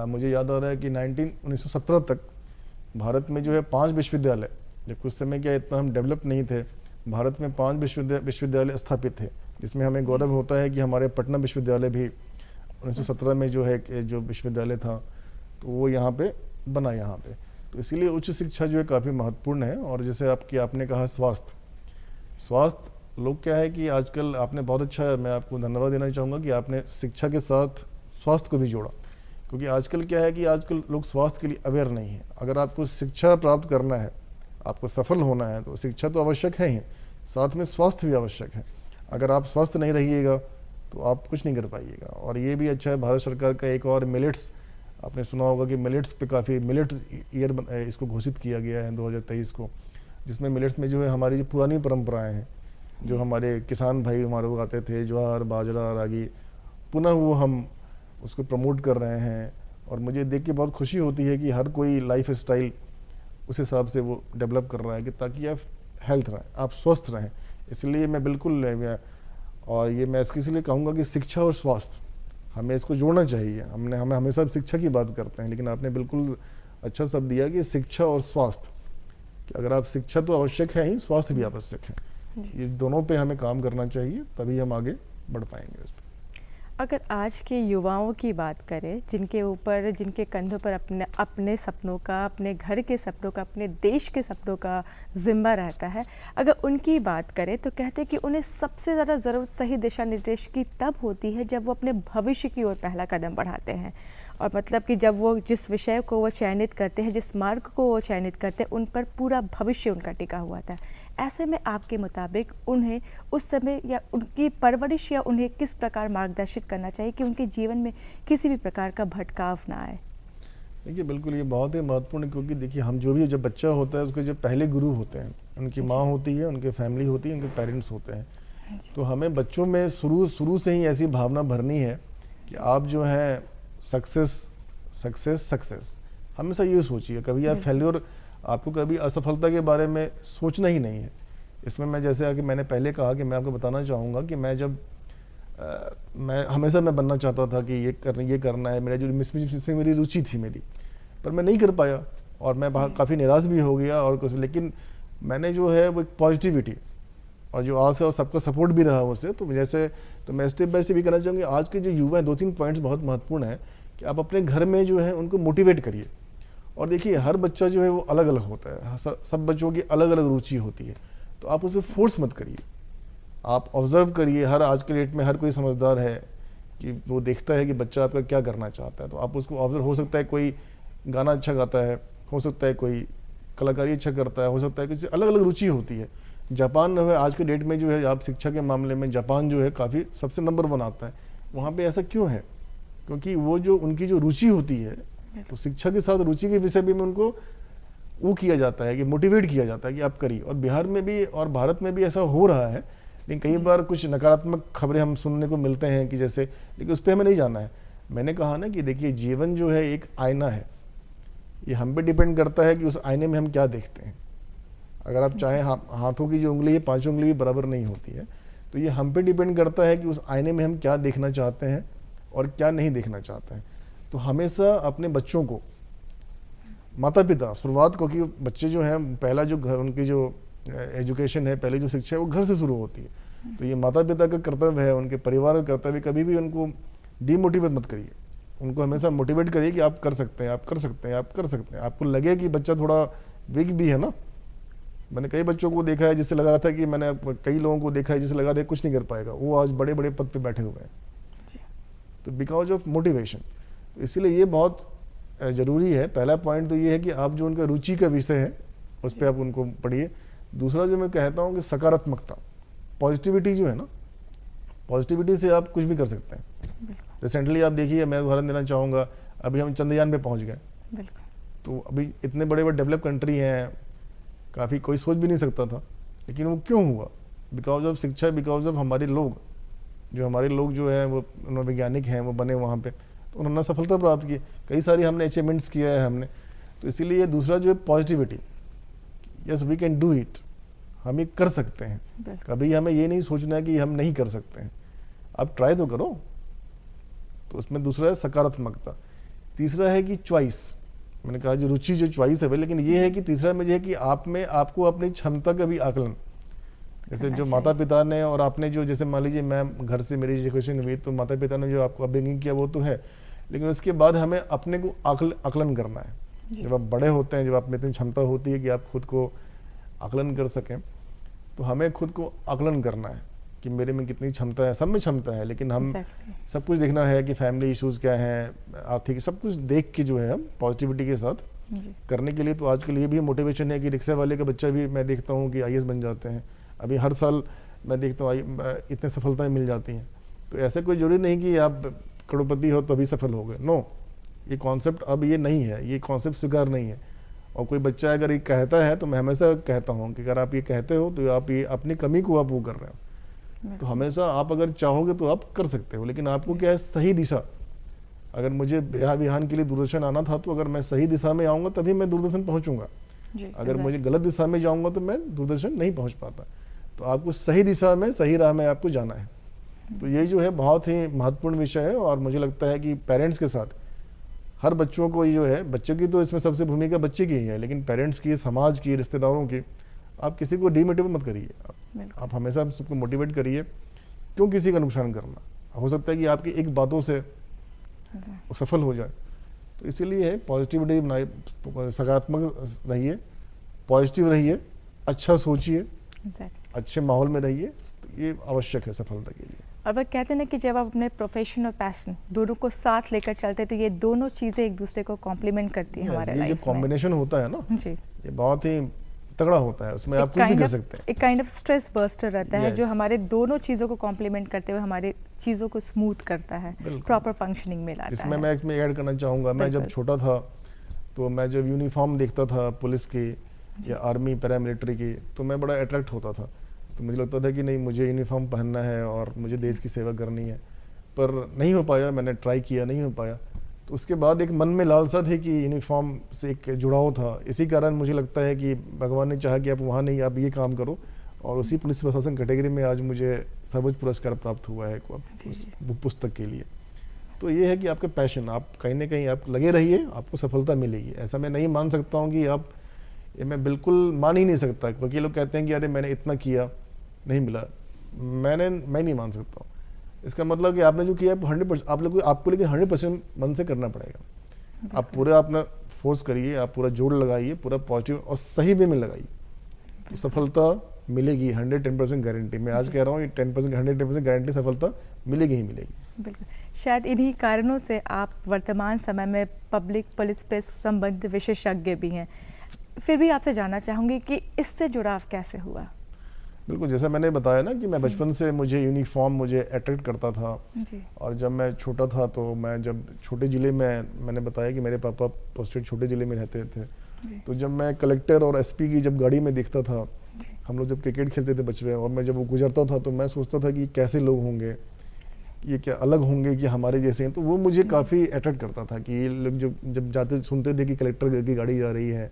मुझे याद आ रहा है कि 1917 तक भारत में जो है 5 विश्वविद्यालय, जब कुछ समय क्या इतना हम डेवलप नहीं थे, भारत में 5 विश्वविद्यालय स्थापित थे, जिसमें हमें गौरव होता है कि हमारे पटना विश्वविद्यालय भी 1917 में जो है जो विश्वविद्यालय था, तो वो यहाँ पे बना यहाँ पे। तो इसीलिए उच्च शिक्षा जो है काफ़ी महत्वपूर्ण है। और जैसे आपने कहा स्वास्थ्य, लोग क्या है कि आजकल आपने बहुत अच्छा, मैं आपको धन्यवाद देना चाहूँगा कि आपने शिक्षा के साथ स्वास्थ्य को भी जोड़ा, क्योंकि आजकल क्या है कि आजकल लोग स्वास्थ्य के लिए अवेयर नहीं है। अगर आपको शिक्षा प्राप्त करना है, आपको सफल होना है, तो शिक्षा तो आवश्यक है ही, साथ में स्वास्थ्य भी आवश्यक है। अगर आप स्वस्थ नहीं रहिएगा तो आप कुछ नहीं कर पाइएगा। और ये भी अच्छा है, भारत सरकार का एक और मिलेट्स, आपने सुना होगा कि मिलेट्स पे काफ़ी मिलेट्स ईयर इसको घोषित किया गया है 2023 को, जिसमें मिलेट्स में जो है हमारी जो पुरानी परंपराएं हैं, जो हमारे किसान भाई हमारे लोग आते थे, ज्वार, बाजरा, रागी, पुनः वो हम उसको प्रमोट कर रहे हैं। और मुझे देख के बहुत खुशी होती है कि हर कोई लाइफ स्टाइल उस हिसाब से वो डेवलप कर रहा है कि ताकि आप हेल्थ रहें, आप स्वस्थ रहें। इसलिए मैं बिल्कुल, और ये मैं इसके इसलिए कहूँगा कि शिक्षा और स्वास्थ्य हमें इसको जोड़ना चाहिए। हम हमेशा शिक्षा की बात करते हैं, लेकिन आपने बिल्कुल अच्छा शब्द दिया कि शिक्षा और स्वास्थ्य, कि अगर आप शिक्षा तो आवश्यक है ही, स्वास्थ्य भी आवश्यक है। ये दोनों पे हमें काम करना चाहिए, तभी हम आगे बढ़ पाएंगे उस पर। अगर आज के युवाओं की बात करें, जिनके कंधों पर अपने सपनों का, अपने घर के सपनों का, अपने देश के सपनों का जिम्मा रहता है, अगर उनकी बात करें तो कहते हैं कि उन्हें सबसे ज़्यादा ज़रूरत सही दिशा निर्देश की तब होती है जब वो अपने भविष्य की ओर पहला कदम बढ़ाते हैं। और मतलब कि जब वो जिस विषय को वो चयनित करते हैं, जिस मार्ग को वो चयनित करते हैं, उन पर पूरा भविष्य उनका टिका हुआ था। ऐसे में आपके मुताबिक उन्हें उस समय या उनकी परवरिश या उन्हें किस प्रकार मार्गदर्शित करना चाहिए कि उनके जीवन में किसी भी प्रकार का भटकाव ना आए? देखिए बिल्कुल ये बहुत ही महत्वपूर्ण है, क्योंकि देखिए हम जो बच्चा होता है उसके जो पहले गुरु होते हैं, उनकी माँ होती है, उनके फैमिली होती है, उनके पेरेंट्स होते हैं। तो हमें बच्चों में शुरू से ही ऐसी भावना भरनी है कि आप जो है सक्सेस हमेशा ये सोचिए। कभी आप फेल्योर, आपको कभी असफलता के बारे में सोचना ही नहीं है। इसमें मैं जैसे आके मैंने पहले कहा कि मैं आपको बताना चाहूँगा कि मैं हमेशा बनना चाहता था कि ये करना है, मेरा जो इसमें मेरी रुचि थी पर मैं नहीं कर पाया और मैं काफ़ी निराश भी हो गया और कुछ। लेकिन मैंने जो है वो एक पॉजिटिविटी और जो आस है और सबका सपोर्ट भी रहा उससे, तो मैं स्टेप बाय स्टेप भी करना चाहूँगी। आज के जो युवा हैं, 2-3 पॉइंट्स बहुत महत्वपूर्ण है कि आप अपने घर में जो है उनको मोटिवेट करिए और देखिए हर बच्चा जो है वो अलग अलग होता है, सब बच्चों की अलग अलग रुचि होती है, तो आप उस पर फोर्स मत करिए, आप ऑब्जर्व करिए। हर आज के डेट में हर कोई समझदार है कि वो देखता है कि बच्चा आपका क्या करना चाहता है, तो आप उसको ऑब्जर्व, हो सकता है कोई गाना अच्छा गाता है, हो सकता है कोई कलाकारी अच्छा करता है, हो सकता है किसी अलग अलग रुचि होती है। जापान जो है आज के डेट में जो है, आप शिक्षा के मामले में जापान जो है काफ़ी सबसे नंबर 1 आता है। वहाँ पे ऐसा क्यों है? क्योंकि वो जो उनकी जो रुचि होती है, तो शिक्षा के साथ रुचि के विषय भी में उनको वो किया जाता है कि मोटिवेट किया जाता है कि आप करिए। और बिहार में भी और भारत में भी ऐसा हो रहा है, लेकिन कई बार कुछ नकारात्मक खबरें हम सुनने को मिलते हैं कि जैसे, लेकिन उस पर हमें नहीं जाना है। मैंने कहा ना कि देखिए जीवन जो है एक आईना है, ये हम पे डिपेंड करता है कि उस आईने में हम क्या देखते हैं। अगर आप चाहें, हाथों की जो उंगली है, 5 उंगली भी बराबर नहीं होती है, तो ये हम पे डिपेंड करता है कि उस आईने में हम क्या देखना चाहते हैं और क्या नहीं देखना चाहते हैं। तो हमेशा अपने बच्चों को, माता पिता शुरुआत को, कि बच्चे जो हैं पहला जो घर, उनकी जो एजुकेशन है, पहले जो शिक्षा है वो घर से शुरू होती है। तो ये माता पिता का कर्तव्य है, उनके परिवार का कर्तव्य। कभी भी उनको डीमोटिवेट मत करिए, उनको हमेशा मोटिवेट करिए कि आप कर सकते हैं, आप कर सकते हैं, आप कर सकते हैं। आपको लगे कि बच्चा थोड़ा वीक भी है ना, मैंने कई बच्चों को देखा है जिससे लगा था कि, मैंने कई लोगों को देखा है जिससे लगा था कुछ नहीं कर पाएगा, वो आज बड़े बड़े पद पे बैठे हुए हैं, तो बिकॉज ऑफ मोटिवेशन। तो इसीलिए ये बहुत ज़रूरी है। पहला पॉइंट तो ये है कि आप जो उनका रुचि का विषय है उस पर आप उनको पढ़िए। दूसरा जो मैं कहता हूँ कि सकारात्मकता, पॉजिटिविटी जो है ना, पॉजिटिविटी से आप कुछ भी कर सकते हैं। रिसेंटली आप देखिए, मैं उदाहरण देना चाहूँगा, अभी हम चंद्रयान पे पहुँच गए, तो अभी इतने बड़े बड़े डेवलप कंट्री हैं, काफ़ी कोई सोच भी नहीं सकता था, लेकिन वो क्यों हुआ? बिकॉज ऑफ शिक्षा, बिकॉज ऑफ हमारे लोग जो है वो वैज्ञानिक हैं, वो बने वहाँ पे, तो उन्होंने सफलता प्राप्त की। कई सारी हमने अचीवमेंट्स किया है हमने। तो इसीलिए दूसरा जो है positivity, yes we can do it, हम ये कर सकते हैं। कभी हमें ये नहीं सोचना है कि हम नहीं कर सकते हैं, आप ट्राई तो करो। तो उसमें दूसरा है सकारात्मकता। तीसरा है कि चॉइस, मैंने कहा जो रुचि जो चॉइस है, लेकिन ये है कि तीसरा में जो है कि आप में आपको अपनी क्षमता का भी आकलन, जैसे जो माता पिता ने और आपने जो, जैसे मान लीजिए मैं घर से मेरी एजुकेशन हुई, तो माता पिता ने जो आपको अपब्रिंगिंग किया वो तो है, लेकिन उसके बाद हमें अपने को आकलन करना है। जब आप बड़े होते हैं, जब आप में इतनी क्षमता होती है कि आप खुद को आकलन कर सकें, तो हमें खुद को आकलन करना है कि मेरे में कितनी क्षमता है। सब में क्षमता है, लेकिन हम सब कुछ देखना है कि फैमिली इश्यूज क्या हैं, आर्थिक, सब कुछ देख के जो है हम पॉजिटिविटी के साथ करने के लिए। तो आज के लिए भी मोटिवेशन है कि रिक्शा वाले का बच्चा भी मैं देखता हूँ कि IAS बन जाते हैं। अभी हर साल मैं देखता हूँ इतने सफलताएं मिल जाती हैं। तो ऐसा कोई जरूरी नहीं कि आप करोड़पति हो तो अभी सफल हो गए, नो, ये कॉन्सेप्ट अब ये नहीं है, ये कॉन्सेप्ट स्वीकार नहीं है। और कोई बच्चा अगर ये कहता है, तो मैं हमेशा कहता हूँ कि अगर आप ये कहते हो तो आप ये अपनी कमी को आप वो कर रहे हो। तो हमेशा आप अगर चाहोगे तो आप कर सकते हो, लेकिन आपको क्या है, सही दिशा। अगर मुझे बिहार विहान के लिए दूरदर्शन आना था, तो अगर मैं सही दिशा में आऊँगा तभी मैं दूरदर्शन पहुँचूंगा। अगर मुझे गलत दिशा में जाऊँगा तो मैं दूरदर्शन नहीं पहुँच पाता। तो आपको सही दिशा में, सही राह में आपको जाना है। तो ये जो है बहुत ही महत्वपूर्ण विषय है। और मुझे लगता है कि पेरेंट्स के साथ हर बच्चों को ये जो है, बच्चों की तो इसमें सबसे भूमिका बच्चे की ही है, लेकिन पेरेंट्स की, समाज की, रिश्तेदारों की, आप किसी को डीमोटिवेट मत करिए। आप हमेशा सबको मोटिवेट करिए। क्यों किसी का नुकसान करना? हो सकता है कि आपकी एक बातों से वो सफल हो जाए। तो इसीलिए है पॉजिटिविटी बनाइए, सकारात्मक रहिए, पॉजिटिव रहिए, अच्छा सोचिए, अच्छे माहौल में रहिए। तो ये आवश्यक है सफलता के लिए। और वह कहते हैं ना कि जब आप अपने प्रोफेशन और पैशन दोनों को साथ लेकर चलते हैं, तो ये दोनों चीज़ें एक दूसरे को कॉम्प्लीमेंट करती हैं हमारे लाइफ में। जो कॉम्बिनेशन होता है ना जी, ये बहुत ही तगड़ा होता है, उसमें आप कुछ भी कर सकते हैं। एक काइंड ऑफ स्ट्रेस बस्टर रहता है जो हमारे दोनों चीज़ों को कॉम्प्लीमेंट करते हुए हमारे चीज़ों को स्मूथ करता है, प्रॉपर फंक्शनिंग में लाता है। इसमें मैं ऐड करना चाहूँगा, मैं जब छोटा था तो मैं जब यूनिफॉर्म देखता था पुलिस की या आर्मी पैरामिलिट्री की, तो मैं बड़ा अट्रैक्ट होता था। तो मुझे लगता था कि नहीं, मुझे यूनिफॉर्म पहनना है और मुझे देश की सेवा करनी है। पर नहीं हो पाया, मैंने ट्राई किया, नहीं हो पाया। तो उसके बाद एक मन में लालसा थी कि यूनिफॉर्म से एक जुड़ाव था। इसी कारण मुझे लगता है कि भगवान ने चाहा कि आप वहाँ नहीं, आप ये काम करो। और उसी पुलिस प्रशासन कैटेगरी में आज मुझे सर्वोच्च पुरस्कार प्राप्त हुआ है उस पुस्तक के लिए। तो ये है कि आपका पैशन, आप कहीं ना कहीं आप लगे रहिए, आपको सफलता मिलेगी। ऐसा मैं नहीं मान सकता हूँ कि आप, ये मैं बिल्कुल मान ही नहीं सकता। क्योंकि लोग कहते हैं कि अरे मैंने इतना किया नहीं मिला, मैं नहीं मान सकता हूँ। इसका मतलब कि आपने जो किया 100%, आपको लेकिन 100% मन से करना पड़ेगा। आप पूरा अपना फोर्स करिए, आप पूरा जोर लगाइए, पूरा पॉजिटिव और सही वे में लगाइए, तो सफलता मिलेगी। 110% गारंटी। मैं आज कह रहा हूँ 10% 110% गारंटी सफलता मिलेगी ही मिलेगी। बिल्कुल। शायद इन्हीं कारणों से आप वर्तमान समय में पब्लिक पुलिस प्रेस संबंध विशेषज्ञ भी हैं। फिर भी आपसे जानना चाहूँगी कि इससे जुड़ाव कैसे हुआ? बिल्कुल, जैसा मैंने बताया ना कि मैं बचपन से मुझे यूनिफॉर्म मुझे अट्रैक्ट करता था। जी। और जब मैं छोटा था तो मैं जब छोटे ज़िले में, मैंने बताया कि मेरे पापा पोस्टेड छोटे ज़िले में रहते थे, तो जब मैं कलेक्टर और एसपी की जब गाड़ी में देखता था, हम लोग जब क्रिकेट खेलते थे बचपन, और मैं जब वो गुजरता था तो मैं सोचता था कि कैसे लोग होंगे, ये क्या अलग होंगे कि हमारे जैसे हैं। तो वो मुझे काफ़ी अट्रैक्ट करता था कि ये लोग जब जाते सुनते थे कि कलेक्टर की गाड़ी जा रही है,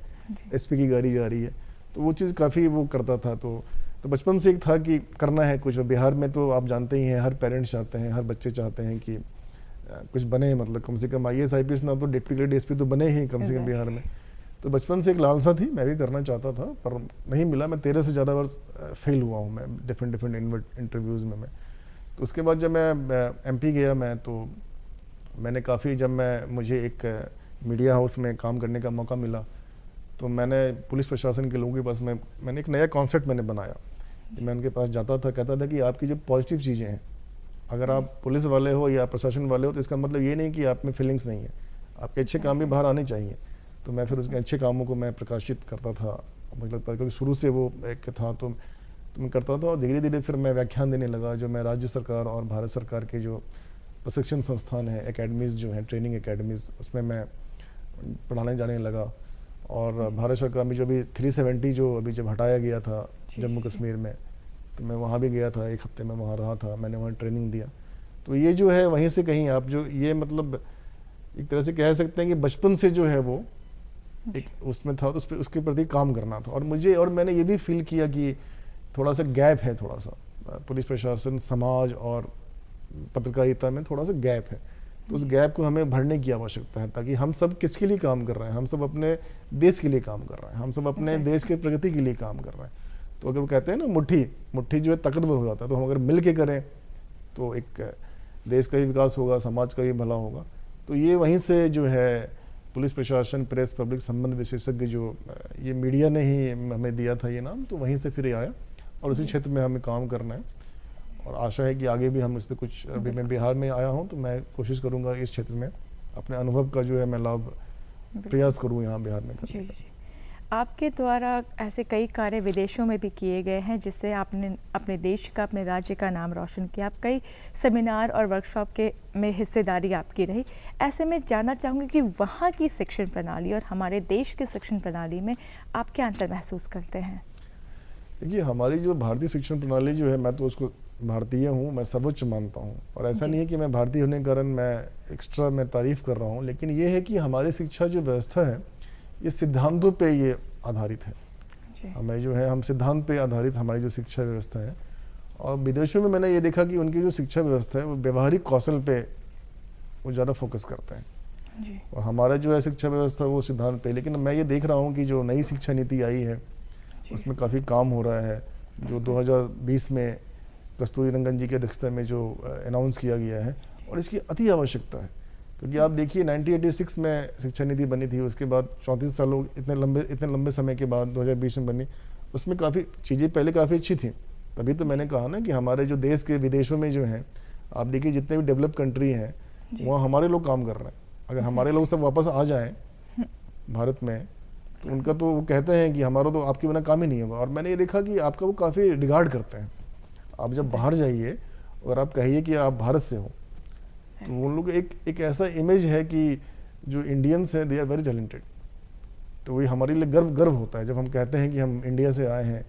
एसपी की गाड़ी जा रही है, तो वो चीज़ काफ़ी वो करता था। तो बचपन से एक था कि करना है कुछ। बिहार में तो आप जानते ही हैं, हर पेरेंट्स चाहते हैं, हर बच्चे चाहते हैं कि कुछ बने, मतलब कम से कम IAS IPS ना तो डिप्टी कलेक्टर DSP तो बने ही कम से कम बिहार में। तो बचपन से एक लालसा थी, मैं भी करना चाहता था पर नहीं मिला। मैं 13 से ज़्यादा बार फेल हुआ हूँ मैं डिफरेंट इंटरव्यूज़ में। तो उसके बाद जब मैं MP गया मैं, तो मैंने काफ़ी, जब मुझे एक मीडिया हाउस में काम करने का मौका मिला, तो मैंने पुलिस प्रशासन के लोगों के पास मैंने एक नया कॉन्सेप्ट मैंने बनाया। मैं उनके पास जाता था, कहता था कि आपकी जो पॉजिटिव चीज़ें हैं, अगर आप पुलिस वाले हो या प्रशासन वाले हो, तो इसका मतलब ये नहीं कि आप में फीलिंग्स नहीं है, आपके अच्छे काम भी बाहर आने चाहिए। तो मैं फिर उसके अच्छे कामों को मैं प्रकाशित करता था। मुझे लगता है क्योंकि शुरू से वो एक था, तो मैं करता था। और धीरे धीरे फिर मैं व्याख्यान देने लगा, जो मैं राज्य सरकार और भारत सरकार के जो प्रशिक्षण संस्थान है, एकेडमीज़ जो हैं, ट्रेनिंग एकेडमीज़, उसमें मैं पढ़ाने जाने लगा। और भारत सरकार में जो भी 370 जो अभी जब हटाया गया था जम्मू कश्मीर में, तो मैं वहाँ भी गया था, 1 हफ्ते में वहाँ रहा था, मैंने वहाँ ट्रेनिंग दिया। तो ये जो है वहीं से कहीं आप जो ये मतलब एक तरह से कह सकते हैं कि बचपन से जो है वो एक उसमें था, तो उसके प्रति काम करना था। और मैंने ये भी फील किया कि थोड़ा सा गैप है, थोड़ा सा पुलिस प्रशासन, समाज और पत्रकारिता में थोड़ा सा गैप है। तो उस गैप को हमें भरने की आवश्यकता है, ताकि हम सब किसके लिए काम कर रहे हैं, हम सब अपने देश के लिए काम कर रहे हैं, हम सब अपने देश के प्रगति के लिए काम कर रहे हैं। तो अगर वो कहते हैं ना मुट्ठी जो है ताकतवर हो जाता है, तो हम अगर मिल के करें तो एक देश का भी विकास होगा, समाज का भी भला होगा। तो ये वहीं से जो है पुलिस प्रशासन, प्रेस, पब्लिक संबंध विशेषज्ञ, जो ये मीडिया ने ही हमें दिया था ये नाम, तो वहीं से फिर ये आया और उसी क्षेत्र में हमें काम करना है। और आशा है कि आगे भी हम इस पर कुछ, अभी मैं बिहार में आया हूँ तो मैं कोशिश करूँगा इस क्षेत्र में अपने अनुभव का जो है मैं लाभ प्रयास करूँ यहाँ बिहार में करने का। आपके द्वारा ऐसे कई कार्य विदेशों में भी किए गए हैं, जिससे आपने अपने देश का, अपने राज्य का नाम रोशन किया। आप कई सेमिनार और वर्कशॉप में हिस्सेदारी आपकी रही। ऐसे में जानना चाहूँगी कि वहाँ की शिक्षण प्रणाली और हमारे देश की शिक्षण प्रणाली में आप क्या अंतर महसूस करते हैं? देखिए, हमारी जो भारतीय शिक्षण प्रणाली जो है, मैं तो उसको भारतीय हूँ, मैं सर्वोच्च मानता हूँ। और ऐसा नहीं है कि मैं भारतीय होने के कारण मैं एक्स्ट्रा मैं तारीफ़ कर रहा हूँ, लेकिन ये है कि हमारी शिक्षा जो व्यवस्था है ये सिद्धांतों पे ये आधारित है। हमें जो है, हम सिद्धांत पे आधारित हमारी जो शिक्षा व्यवस्था है। और विदेशों में मैंने ये देखा कि उनकी जो शिक्षा व्यवस्था है वो व्यवहारिक कौशल पे वो ज़्यादा फोकस करते हैं, और हमारा जो है शिक्षा व्यवस्था वो सिद्धांत पे। लेकिन मैं ये देख रहा हूँ कि जो नई शिक्षा नीति आई है उसमें काफ़ी काम हो रहा है, जो 2020 में कस्तूरी रंगन जी की अध्यक्षता में जो अनाउंस किया गया है, और इसकी अति आवश्यकता है। क्योंकि आप देखिए 1986 में शिक्षा नीति बनी थी, उसके बाद 34 सालों इतने लंबे समय के बाद 2020 में बनी। उसमें काफ़ी चीज़ें पहले काफ़ी अच्छी थी, तभी तो मैंने कहा ना कि हमारे जो देश के विदेशों में जो हैं, आप देखिए जितने भी डेवलप कंट्री हैं वहाँ हमारे लोग काम कर रहे हैं। अगर हमारे लोग सब वापस आ जाएँ भारत में, तो उनका तो वो कहते हैं कि हमारा तो आपके बिना काम ही नहीं होगा। और मैंने ये देखा कि आपका वो काफ़ी रिगार्ड करते हैं। आप जब बाहर जाइए और आप कहिए कि आप भारत से हो, तो उन लोग एक ऐसा इमेज है कि जो इंडियंस हैं दे आर वेरी टैलेंटेड। तो वही हमारे लिए गर्व होता है जब हम कहते हैं कि हम इंडिया से आए हैं।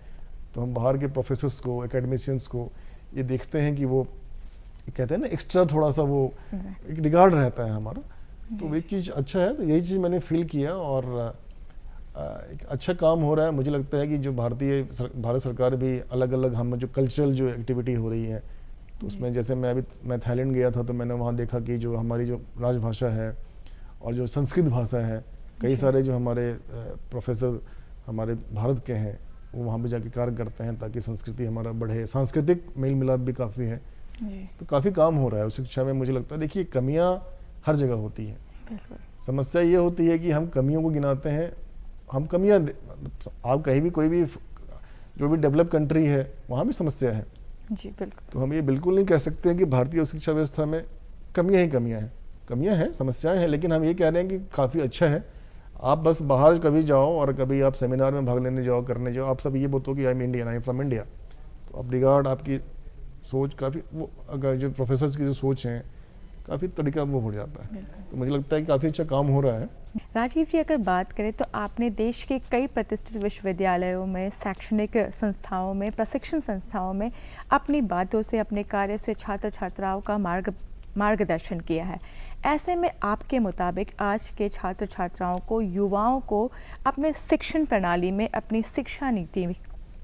तो हम बाहर के प्रोफेसर्स को, एकेडमिशियंस को ये देखते हैं कि वो कहते हैं ना एक्स्ट्रा थोड़ा सा वो एक रिगार्ड रहता है हमारा। तो एक चीज़ अच्छा है, तो यही चीज़ मैंने फील किया। और एक अच्छा काम हो रहा है। मुझे लगता है कि जो भारत सरकार भी अलग अलग, हम जो कल्चरल जो एक्टिविटी हो रही है, तो उसमें जैसे मैं थाईलैंड गया था, तो मैंने वहाँ देखा कि जो हमारी जो राजभाषा है और जो संस्कृत भाषा है, कई सारे जो हमारे प्रोफेसर हमारे भारत के हैं वो वहाँ पे जाके कार्य करते हैं ताकि संस्कृति हमारा बढ़े। सांस्कृतिक मेल मिलाप भी काफ़ी है, तो काफ़ी काम हो रहा है उस शिक्षा में। मुझे लगता है देखिए कमियाँ हर जगह होती हैं, बिल्कुल। समस्या ये होती है कि हम कमियों को गिनाते हैं, हम कमियां आप कहीं भी कोई भी जो भी डेवलप कंट्री है वहाँ भी समस्या है। जी बिल्कुल। तो हम ये बिल्कुल नहीं कह सकते हैं कि भारतीय शिक्षा व्यवस्था में कमियां ही कमियां हैं, समस्याएं हैं, लेकिन हम ये कह रहे हैं कि काफ़ी अच्छा है। आप बस बाहर कभी जाओ और कभी आप सेमिनार में भाग लेने जाओ, करने जाओ, आप सब ये बोलो कि I am Indian, I am from India, तो आप रिगार्ड आपकी सोच काफ़ी वो, अगर जो प्रोफेसर्स की जो सोच है काफ़ी तरीका वो हो जाता है। तो मुझे लगता है कि काफ़ी अच्छा काम हो रहा है। राजीव जी, अगर बात करें तो आपने देश के कई प्रतिष्ठित विश्वविद्यालयों में, शैक्षणिक संस्थाओं में, प्रशिक्षण संस्थाओं में अपनी बातों से, अपने कार्य से छात्र छात्राओं का मार्गदर्शन किया है। ऐसे में आपके मुताबिक आज के छात्र छात्राओं को, युवाओं को अपने शिक्षण प्रणाली में, अपनी शिक्षा नीति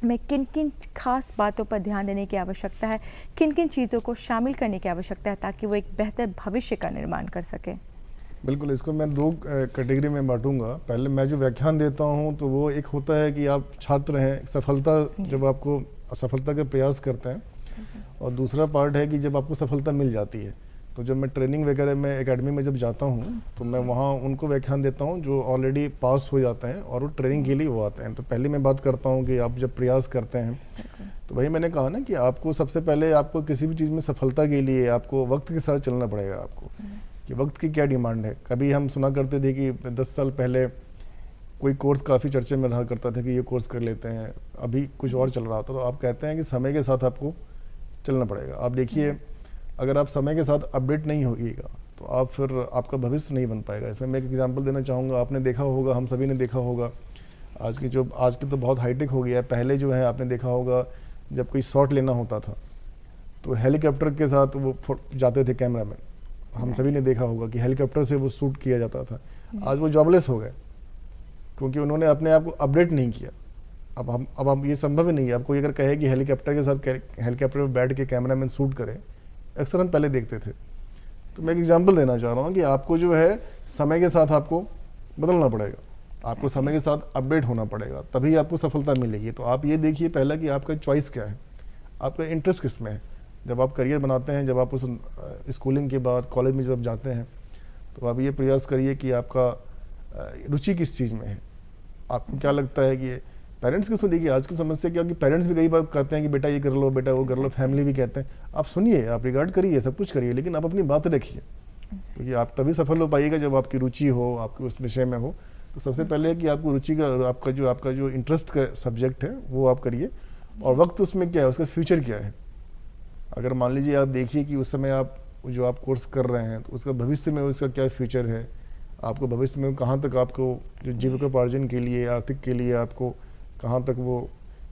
में किन किन खास बातों पर ध्यान देने की आवश्यकता है, किन किन चीज़ों को शामिल करने की आवश्यकता है ताकि वो एक बेहतर भविष्य का निर्माण कर सकें? बिल्कुल, इसको मैं दो कैटेगरी में बांटूंगा। पहले मैं जो व्याख्यान देता हूं तो वो एक होता है कि आप छात्र हैं, सफलता जब आपको सफलता के प्रयास करते हैं, और दूसरा पार्ट है कि जब आपको सफलता मिल जाती है। तो जब मैं ट्रेनिंग वगैरह में एकेडमी में जब जाता हूँ तो मैं वहाँ उनको व्याख्यान देता हूँ जो ऑलरेडी पास हो जाते हैं और वो ट्रेनिंग के लिए वो आते हैं। तो पहले मैं बात करता हूँ कि आप जब प्रयास करते हैं, तो वही मैंने कहा ना कि आपको सबसे पहले आपको किसी भी चीज़ में सफलता के लिए आपको वक्त के साथ चलना पड़ेगा। आपको कि वक्त की क्या डिमांड है। कभी हम सुना करते थे कि 10 साल पहले कोई कोर्स काफ़ी चर्चे में रहा करता था कि ये कोर्स कर लेते हैं, अभी कुछ और चल रहा था। तो आप कहते हैं कि समय के साथ आपको चलना पड़ेगा। आप देखिए, अगर आप समय के साथ अपडेट नहीं होइएगा तो आप फिर आपका भविष्य नहीं बन पाएगा। इसमें मैं एक एग्जांपल देना चाहूँगा। आपने देखा होगा, हम सभी ने देखा होगा, आज की तो बहुत हाईटेक हो गया है। पहले जो है आपने देखा होगा, जब कोई शॉट लेना होता था तो हेलीकॉप्टर के साथ वो जाते थे कैमरामैन। हम सभी ने देखा होगा कि हेलीकॉप्टर से वो शूट किया जाता था। आज वो जॉबलेस हो गए क्योंकि उन्होंने अपने आप को अपडेट नहीं किया। अब ये संभव ही नहीं है। अब कोई अगर कहे कि हेलीकॉप्टर के साथ हेलीकॉप्टर में बैठ के कैमरामैन शूट करे, अक्सर हम पहले देखते थे। तो मैं एक एग्जांपल देना चाह रहा हूँ कि आपको जो है समय के साथ आपको बदलना पड़ेगा, आपको समय के साथ अपडेट होना पड़ेगा, तभी आपको सफलता मिलेगी। तो आप ये देखिए पहला कि आपका चॉइस क्या है, आपका इंटरेस्ट किस में है। जब आप करियर बनाते हैं, जब आप उस स्कूलिंग के बाद कॉलेज में जब जाते हैं, तो आप ये प्रयास करिए कि आपका रुचि किस चीज़ में है। आपको क्या लगता है कि पेरेंट्स की सुनिए कि आजकल समस्या क्या है कि पेरेंट्स भी कई बार कहते हैं कि बेटा ये कर लो, बेटा वो कर लो, फैमिली भी कहते हैं। आप सुनिए, आप रिगार्ड करिए, सब कुछ करिए, लेकिन आप अपनी बात रखिए, क्योंकि आप तभी सफल हो पाइएगा जब आपकी रुचि हो, आपकी उस विषय में हो। तो सबसे पहले है कि आपको रुचि का, आपका जो इंटरेस्ट का सब्जेक्ट है वो आप करिए, और वक्त उसमें क्या है, उसका फ्यूचर क्या है। अगर मान लीजिए आप देखिए कि उस समय आप जो आप कोर्स कर रहे हैं तो उसका भविष्य में उसका क्या फ्यूचर है, आपको भविष्य में कहाँ तक आपको जो जीविकोपार्जन के लिए, आर्थिक के लिए आपको कहाँ तक वो,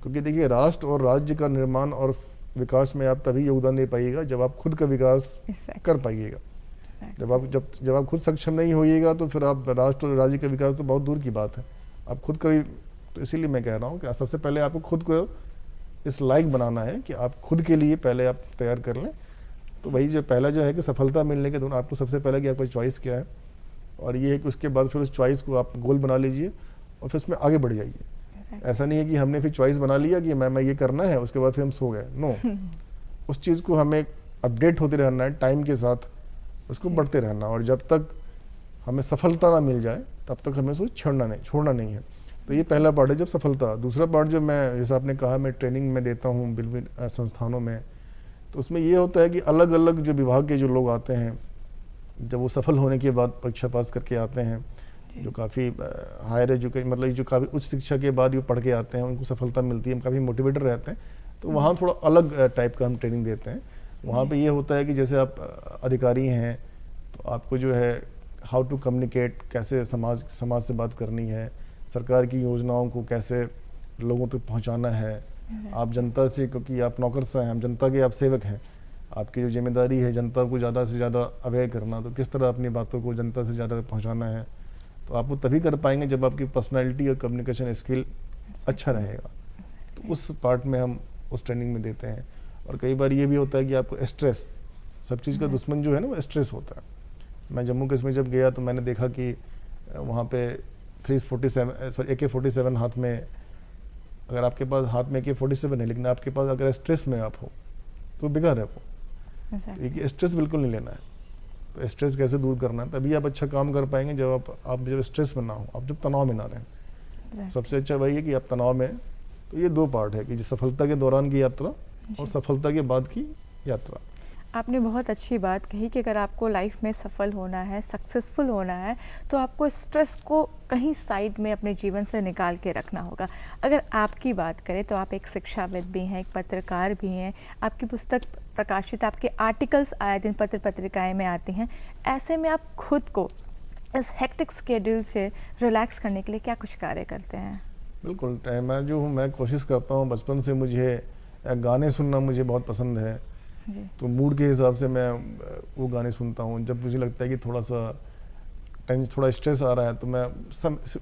क्योंकि देखिए राष्ट्र और राज्य का निर्माण और विकास में आप तभी योगदान दे पाइएगा जब आप खुद का विकास कर पाइएगा। जब आप खुद सक्षम नहीं होइएगा तो फिर आप राष्ट्र और राज्य का विकास तो बहुत दूर की बात है। आप खुद का भी, तो इसीलिए मैं कह रहा हूँ कि सबसे पहले आपको खुद को इस लायक बनाना है कि आप खुद के लिए पहले आप तैयार कर लें। तो वही जो पहला जो है कि सफलता मिलने के दौरान आपको सबसे पहले कि आपका चॉइस क्या है, और ये है कि उसके बाद फिर उस चॉइस को आप गोल बना लीजिए और फिर उसमें आगे बढ़ जाइए। ऐसा नहीं है कि हमने फिर चॉइस बना लिया कि मैं ये करना है, उसके बाद फिर हम सो गए। नो, उस चीज़ को हमें अपडेट होते रहना है, टाइम के साथ उसको बढ़ते रहना, और जब तक हमें सफलता ना मिल जाए तब तक हमें उसको छोड़ना नहीं है। तो ये पहला पार्ट है जब सफलता। दूसरा पार्ट जो मैं, जैसे आपने कहा, मैं ट्रेनिंग में देता हूँ विभिन्न संस्थानों में, तो उसमें ये होता है कि अलग अलग जो विभाग के जो लोग आते हैं, जब वो सफल होने के बाद परीक्षा पास करके आते हैं, जो काफ़ी हायर एजुकेशन, मतलब जो काफ़ी उच्च शिक्षा के बाद ये पढ़ के आते हैं, उनको सफलता मिलती है, हम काफ़ी मोटिवेटेड रहते हैं। तो वहाँ थोड़ा अलग टाइप का हम ट्रेनिंग देते हैं। वहाँ पे ये होता है कि जैसे आप अधिकारी हैं तो आपको जो है हाउ टू कम्युनिकेट, कैसे समाज से बात करनी है, सरकार की योजनाओं को कैसे लोगों तक पहुँचाना है, आप जनता से, क्योंकि आप नौकरशाह हैं, हम जनता के आप सेवक हैं, आपकी जो जिम्मेदारी है जनता को ज़्यादा से ज़्यादा अवेयर करना, तो किस तरह अपनी बातों को जनता से ज़्यादा पहुँचाना है। तो आप वो तभी कर पाएंगे जब आपकी पर्सनालिटी और कम्युनिकेशन स्किल अच्छा रहेगा। तो उस पार्ट में हम उस ट्रेनिंग में देते हैं। और कई बार ये भी होता है कि आपको स्ट्रेस, सब चीज़ का दुश्मन जो है ना वो स्ट्रेस होता है। मैं जम्मू कश्मीर जब गया तो मैंने देखा कि वहाँ पे AK-47 हाथ में, अगर आपके पास हाथ में AK-47 है लेकिन आपके पास अगर स्ट्रेस में आप हो तो बेकार है वो। तो स्ट्रेस बिल्कुल नहीं लेना है। तो स्ट्रेस कैसे दूर करना है, तभी आप अच्छा काम कर पाएंगे जब आप जब स्ट्रेस में ना हो, आप जब तनाव में ना रहें। सबसे अच्छा वही है कि आप तनाव में, तो ये 2 पार्ट है कि सफलता के दौरान की यात्रा और सफलता के बाद की यात्रा। आपने बहुत अच्छी बात कही कि अगर आपको लाइफ में सफल होना है, सक्सेसफुल होना है, तो आपको स्ट्रेस को कहीं साइड में अपने जीवन से निकाल के रखना होगा। अगर आपकी बात करें तो आप एक शिक्षाविद भी हैं, एक पत्रकार भी हैं, आपकी पुस्तक प्रकाशित, आपके आर्टिकल्स आए दिन पत्र पत्रिकाएं में आती हैं। ऐसे में आप खुद को इस हेक्टिक स्केड्यूल से रिलैक्स करने के लिए क्या कुछ कार्य करते हैं? बिल्कुल, मैं जो हूँ, मैं कोशिश करता हूँ, बचपन से मुझे गाने सुनना मुझे बहुत पसंद है जी। तो मूड के हिसाब से मैं वो गाने सुनता हूँ। जब मुझे लगता है कि थोड़ा स्ट्रेस आ रहा है तो मैं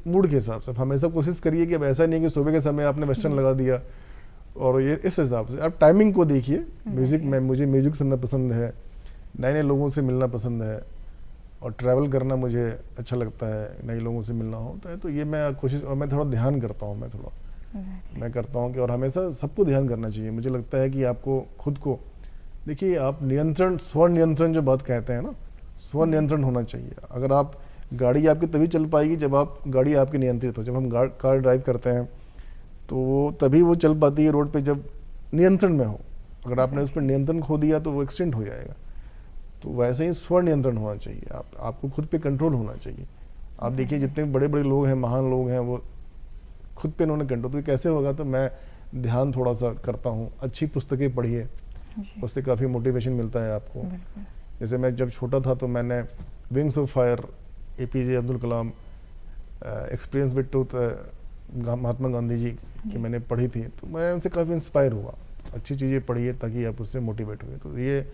मूड के हिसाब से, हमेशा कोशिश करिए कि अब ऐसा नहीं कि सुबह के समय आपने वेस्टर्न लगा दिया, और ये इस हिसाब से आप टाइमिंग को देखिए। म्यूज़िक में मुझे म्यूज़िक सुनना पसंद है, नए नए लोगों से मिलना पसंद है, और ट्रैवल करना मुझे अच्छा लगता है, नए लोगों से मिलना होता है। तो ये मैं कोशिश, और मैं थोड़ा ध्यान करता हूँ, मैं करता हूँ कि, और हमेशा सबको ध्यान करना चाहिए। मुझे लगता है कि आपको खुद को देखिए, आप नियंत्रण, स्व नियंत्रण जो बात कहते हैं ना, स्व नियंत्रण होना चाहिए। अगर आप गाड़ी आपकी तभी चल पाएगी जब आप गाड़ी आपकी नियंत्रित हो। जब हम कार ड्राइव करते हैं तो तभी वो चल पाती है रोड पे जब नियंत्रण में हो। अगर आपने उस पर नियंत्रण खो दिया तो वो एक्सीडेंट हो जाएगा। तो वैसे ही स्व नियंत्रण होना चाहिए, आपको खुद पे कंट्रोल होना चाहिए। आप देखिए जितने बड़े बड़े लोग हैं, महान लोग हैं, वो खुद पे उन्होंने कंट्रोल, तो कैसे होगा? तो मैं ध्यान थोड़ा सा करता हूँ, अच्छी पुस्तकें पढ़िए, उससे काफ़ी मोटिवेशन मिलता है आपको। जैसे मैं जब छोटा था तो मैंने wings of fire, APJ Abdul Kalam, experience with truth, Mahatma Gandhi ji की मैंने पढ़ी थी, तो मैं उनसे काफ़ी इंस्पायर हुआ। अच्छी चीज़ें पढ़िए ताकि आप उससे मोटिवेट हुए। तो ये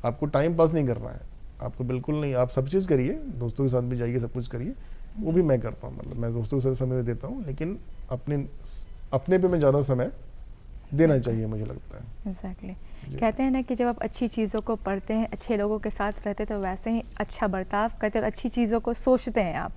आपको टाइम पास नहीं करना है, आपको बिल्कुल नहीं, आप सब चीज़ करिए, दोस्तों के साथ भी जाइए, सब कुछ करिए, वो भी मैं करता हूँ। मतलब मैं दोस्तों के साथ समय देता हूँ, लेकिन अपने पे मैं ज़्यादा समय देना चाहिए, मुझे लगता है। एग्जैक्टली। कहते हैं ना कि जब आप अच्छी चीज़ों को पढ़ते हैं, अच्छे लोगों के साथ रहते हैं, तो वैसे ही अच्छा बर्ताव करते हैं और अच्छी चीज़ों को सोचते हैं आप।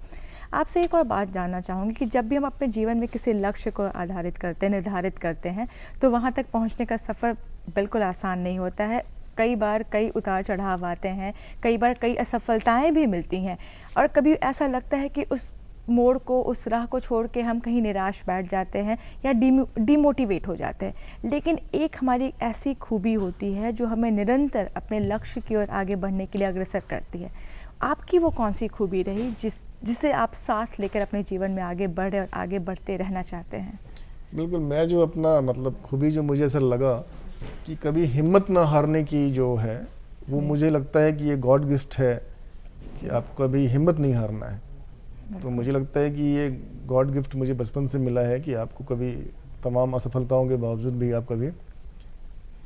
आपसे एक और बात जानना चाहूँगी कि जब भी हम अपने जीवन में किसी लक्ष्य को निर्धारित करते हैं, तो वहाँ तक पहुँचने का सफ़र बिल्कुल आसान नहीं होता है। कई बार कई उतार चढ़ाव आते हैं, कई बार कई असफलताएं भी मिलती हैं, और कभी ऐसा लगता है कि उस मोड़ को, उस राह को छोड़ के हम कहीं निराश बैठ जाते हैं या डिमोटिवेट हो जाते हैं। लेकिन एक हमारी ऐसी खूबी होती है जो हमें निरंतर अपने लक्ष्य की ओर आगे बढ़ने के लिए अग्रसर करती है। आपकी वो कौन सी खूबी रही जिसे आप साथ लेकर अपने जीवन में आगे बढ़े और आगे बढ़ते रहना चाहते हैं? बिल्कुल, मैं जो अपना मतलब खूबी जो मुझे ऐसा लगा कि कभी हिम्मत ना हारने की जो है, वो मुझे लगता है कि ये गॉड गिफ्ट है कि आपको कभी हिम्मत नहीं हारना है। तो मुझे लगता है कि ये गॉड गिफ्ट मुझे बचपन से मिला है कि आपको कभी तमाम असफलताओं के बावजूद भी आप कभी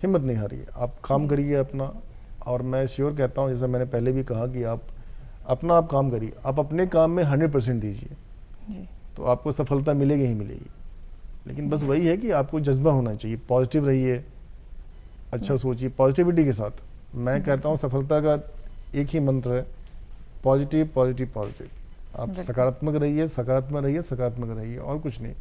हिम्मत नहीं हारिए, आप काम करिए अपना। और मैं श्योर कहता हूँ, जैसा मैंने पहले भी कहा, कि आप काम करिए, आप अपने काम में 100% दीजिए, तो आपको सफलता मिलेगी ही मिलेगी। लेकिन बस वही है कि आपको जज्बा होना चाहिए, पॉजिटिव रहिए, अच्छा सोचिए, पॉजिटिविटी के साथ। मैं कहता हूँ सफलता का एक ही मंत्र है, पॉजिटिव पॉजिटिव पॉजिटिव। आप सकारात्मक रहिए, सकारात्मक रहिए, सकारात्मक रहिए, और कुछ नहीं।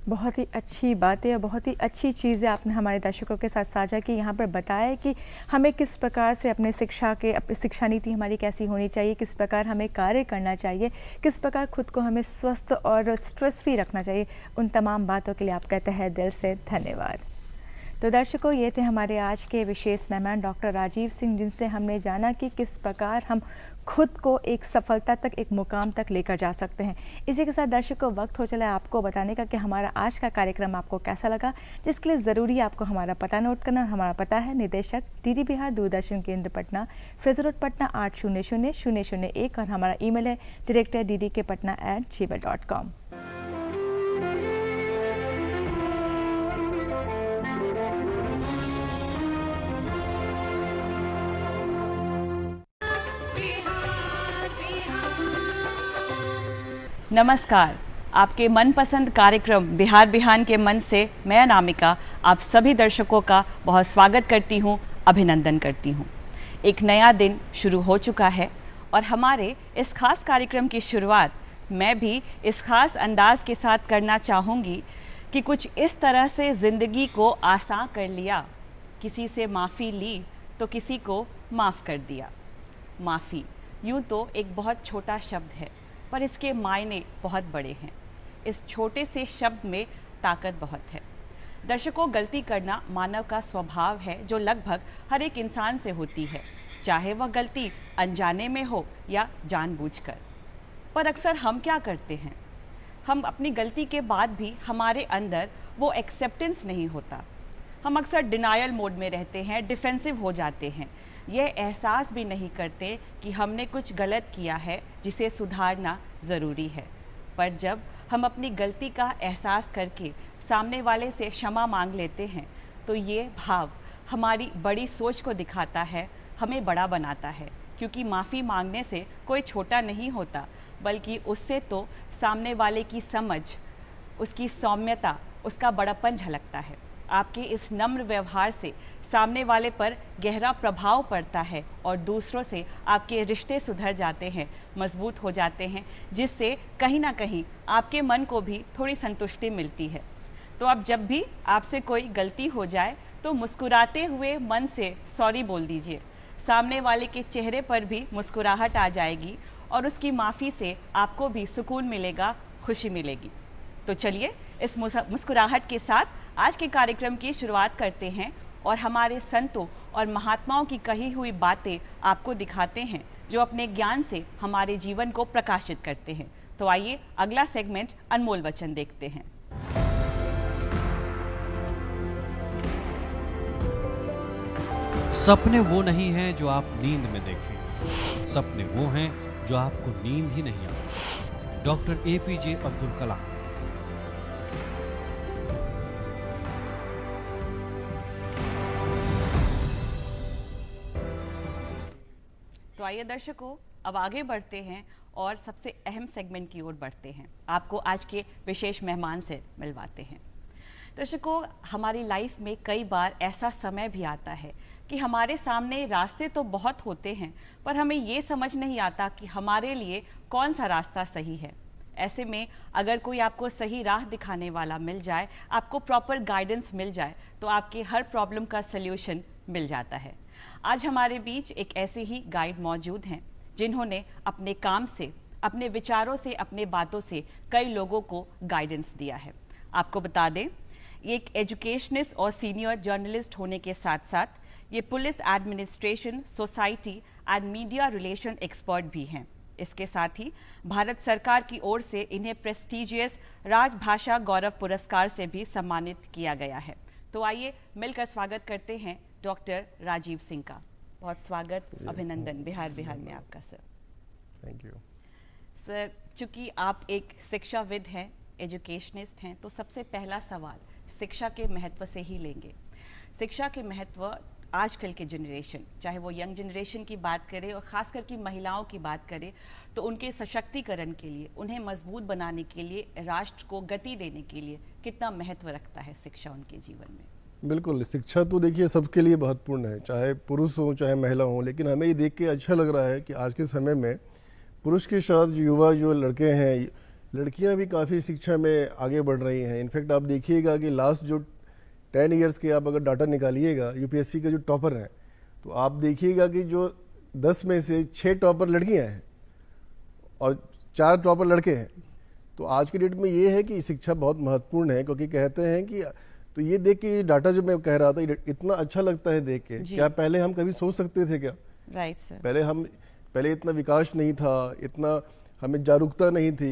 बहुत ही अच्छी बातें और बहुत ही अच्छी चीज़ें आपने हमारे दर्शकों के साथ साझा की। यहाँ पर बताया कि हमें किस प्रकार से अपने शिक्षा नीति हमारी कैसी होनी चाहिए, किस प्रकार हमें कार्य करना चाहिए, किस प्रकार खुद को हमें स्वस्थ और स्ट्रेस फ्री रखना चाहिए। उन तमाम बातों के लिए आपका तहे दिल से धन्यवाद। तो दर्शकों, ये थे हमारे आज के विशेष मेहमान डॉक्टर राजीव सिंह, जिनसे हमने जाना कि किस प्रकार हम खुद को एक सफलता तक, एक मुकाम तक लेकर जा सकते हैं। इसी के साथ दर्शकों, वक्त हो चला आपको बताने का कि हमारा आज का कार्यक्रम आपको कैसा लगा, जिसके लिए ज़रूरी है आपको हमारा पता नोट करना। हमारा पता है निदेशक DD बिहार दूरदर्शन केंद्र पटना, फ्रेजर रोड पटना 800001, और हमारा ईमेल है director@ddkpatna@gmail.com। नमस्कार, आपके मनपसंद कार्यक्रम बिहार बिहान के मन से मैं अनामिका आप सभी दर्शकों का बहुत स्वागत करती हूँ, अभिनंदन करती हूँ। एक नया दिन शुरू हो चुका है और हमारे इस खास कार्यक्रम की शुरुआत मैं भी इस खास अंदाज के साथ करना चाहूँगी कि कुछ इस तरह से ज़िंदगी को आसान कर लिया, किसी से माफ़ी ली तो किसी को माफ़ कर दिया। माफ़ी यूँ तो एक बहुत छोटा शब्द है, पर इसके मायने बहुत बड़े हैं। इस छोटे से शब्द में ताकत बहुत है। दर्शकों, गलती करना मानव का स्वभाव है जो लगभग हर एक इंसान से होती है, चाहे वह गलती अनजाने में हो या जानबूझकर। पर अक्सर हम क्या करते हैं, हम अपनी गलती के बाद भी हमारे अंदर वो एक्सेप्टेंस नहीं होता। हम अक्सर डिनायल मोड में रहते हैं, डिफेंसिव हो जाते हैं, यह एहसास भी नहीं करते कि हमने कुछ गलत किया है जिसे सुधारना ज़रूरी है। पर जब हम अपनी गलती का एहसास करके सामने वाले से क्षमा मांग लेते हैं तो ये भाव हमारी बड़ी सोच को दिखाता है, हमें बड़ा बनाता है, क्योंकि माफ़ी मांगने से कोई छोटा नहीं होता, बल्कि उससे तो सामने वाले की समझ, उसकी सौम्यता, उसका बड़ापन झलकता है। आपके इस नम्र व्यवहार से सामने वाले पर गहरा प्रभाव पड़ता है और दूसरों से आपके रिश्ते सुधर जाते हैं, मजबूत हो जाते हैं, जिससे कहीं ना कहीं आपके मन को भी थोड़ी संतुष्टि मिलती है। तो अब जब भी आपसे कोई गलती हो जाए तो मुस्कुराते हुए मन से सॉरी बोल दीजिए। सामने वाले के चेहरे पर भी मुस्कुराहट आ जाएगी और उसकी माफ़ी से आपको भी सुकून मिलेगा, खुशी मिलेगी। तो चलिए इस मुस्कुराहट के साथ आज के कार्यक्रम की शुरुआत करते हैं और हमारे संतों और महात्माओं की कही हुई बातें आपको दिखाते हैं जो अपने ज्ञान से हमारे जीवन को प्रकाशित करते हैं। तो आइए अगला सेगमेंट अनमोल वचन देखते हैं। सपने वो नहीं हैं जो आप नींद में देखें, सपने वो हैं जो आपको नींद ही नहीं आती। डॉक्टर APJ अब्दुल कलाम। तो आइए दर्शकों, अब आगे बढ़ते हैं और सबसे अहम सेगमेंट की ओर बढ़ते हैं। आपको आज के विशेष मेहमान से मिलवाते हैं। दर्शकों, हमारी लाइफ में कई बार ऐसा समय भी आता है कि हमारे सामने रास्ते तो बहुत होते हैं, पर हमें ये समझ नहीं आता कि हमारे लिए कौन सा रास्ता सही है। ऐसे में अगर कोई आपको सही राह दिखाने वाला मिल जाए, आपको प्रॉपर गाइडेंस मिल जाए, तो आपके हर प्रॉब्लम का सल्यूशन मिल जाता है। आज हमारे बीच एक ऐसे ही गाइड मौजूद हैं जिन्होंने अपने काम से, अपने विचारों से, अपने बातों से कई लोगों को गाइडेंस दिया है। आपको बता दें, ये एक एजुकेशनिस्ट और सीनियर जर्नलिस्ट होने के साथ साथ ये police administration, society and media relation expert भी हैं। इसके साथ ही भारत सरकार की ओर से इन्हें प्रेस्टीजियस राजभाषा गौरव पुरस्कार से भी सम्मानित किया गया है। तो आइए मिलकर स्वागत करते हैं डॉक्टर राजीव सिंह का। बहुत स्वागत, अभिनंदन बिहार में आपका सर। Thank you sir. चूंकि आप एक शिक्षाविद हैं, एजुकेशनिस्ट हैं, तो सबसे पहला सवाल शिक्षा के महत्व से ही लेंगे। शिक्षा के महत्व आजकल के जनरेशन, चाहे वो यंग जनरेशन की बात करें और ख़ास करके महिलाओं की बात करें, तो उनके सशक्तिकरण के लिए, उन्हें मजबूत बनाने के लिए, राष्ट्र को गति देने के लिए कितना महत्व रखता है शिक्षा उनके जीवन में? बिल्कुल, शिक्षा तो देखिए सबके लिए महत्वपूर्ण है, चाहे पुरुष हो चाहे महिला हो। लेकिन हमें ये देख के अच्छा लग रहा है कि आज के समय में पुरुष के साथ युवा जो लड़के हैं, लड़कियां भी काफ़ी शिक्षा में आगे बढ़ रही हैं। इनफैक्ट आप देखिएगा कि लास्ट जो 10 ईयर्स के आप अगर डाटा निकालिएगा UPSC के जो टॉपर हैं, तो आप देखिएगा कि जो 10 में से 6 टॉपर लड़कियां हैं और 4 टॉपर लड़के हैं। तो आज के डेट में ये है कि शिक्षा बहुत महत्वपूर्ण है, क्योंकि कहते हैं कि तो ये देख के ये डाटा जो मैं कह रहा था, इतना अच्छा लगता है देख के। क्या पहले हम कभी सोच सकते थे क्या? Right sir. पहले इतना विकास नहीं था, इतना हमें जागरूकता नहीं थी।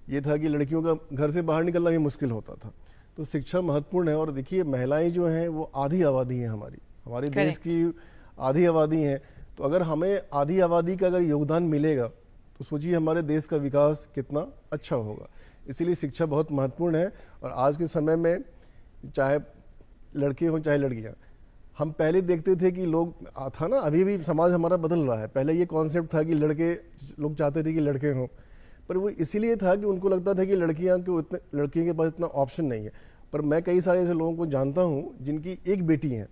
ये था कि लड़कियों का घर से बाहर निकलना भी मुश्किल होता था। तो शिक्षा महत्वपूर्ण है। और देखिए, महिलाएं जो हैं वो आधी आबादी है, हमारे देश की आधी आबादी है। तो अगर हमें आधी आबादी का अगर योगदान मिलेगा तो सोचिए हमारे देश का विकास कितना अच्छा होगा। इसीलिए शिक्षा बहुत महत्वपूर्ण है। और आज के समय में चाहे लड़के हों चाहे लड़कियां, हम पहले देखते थे कि लोग था ना, अभी भी समाज हमारा बदल रहा है। पहले ये कॉन्सेप्ट था कि लोग चाहते थे कि लड़के हों, पर वो इसीलिए था कि उनको लगता था कि लड़कियों के पास इतना ऑप्शन नहीं है। पर मैं कई सारे ऐसे लोगों को जानता हूँ जिनकी एक बेटी है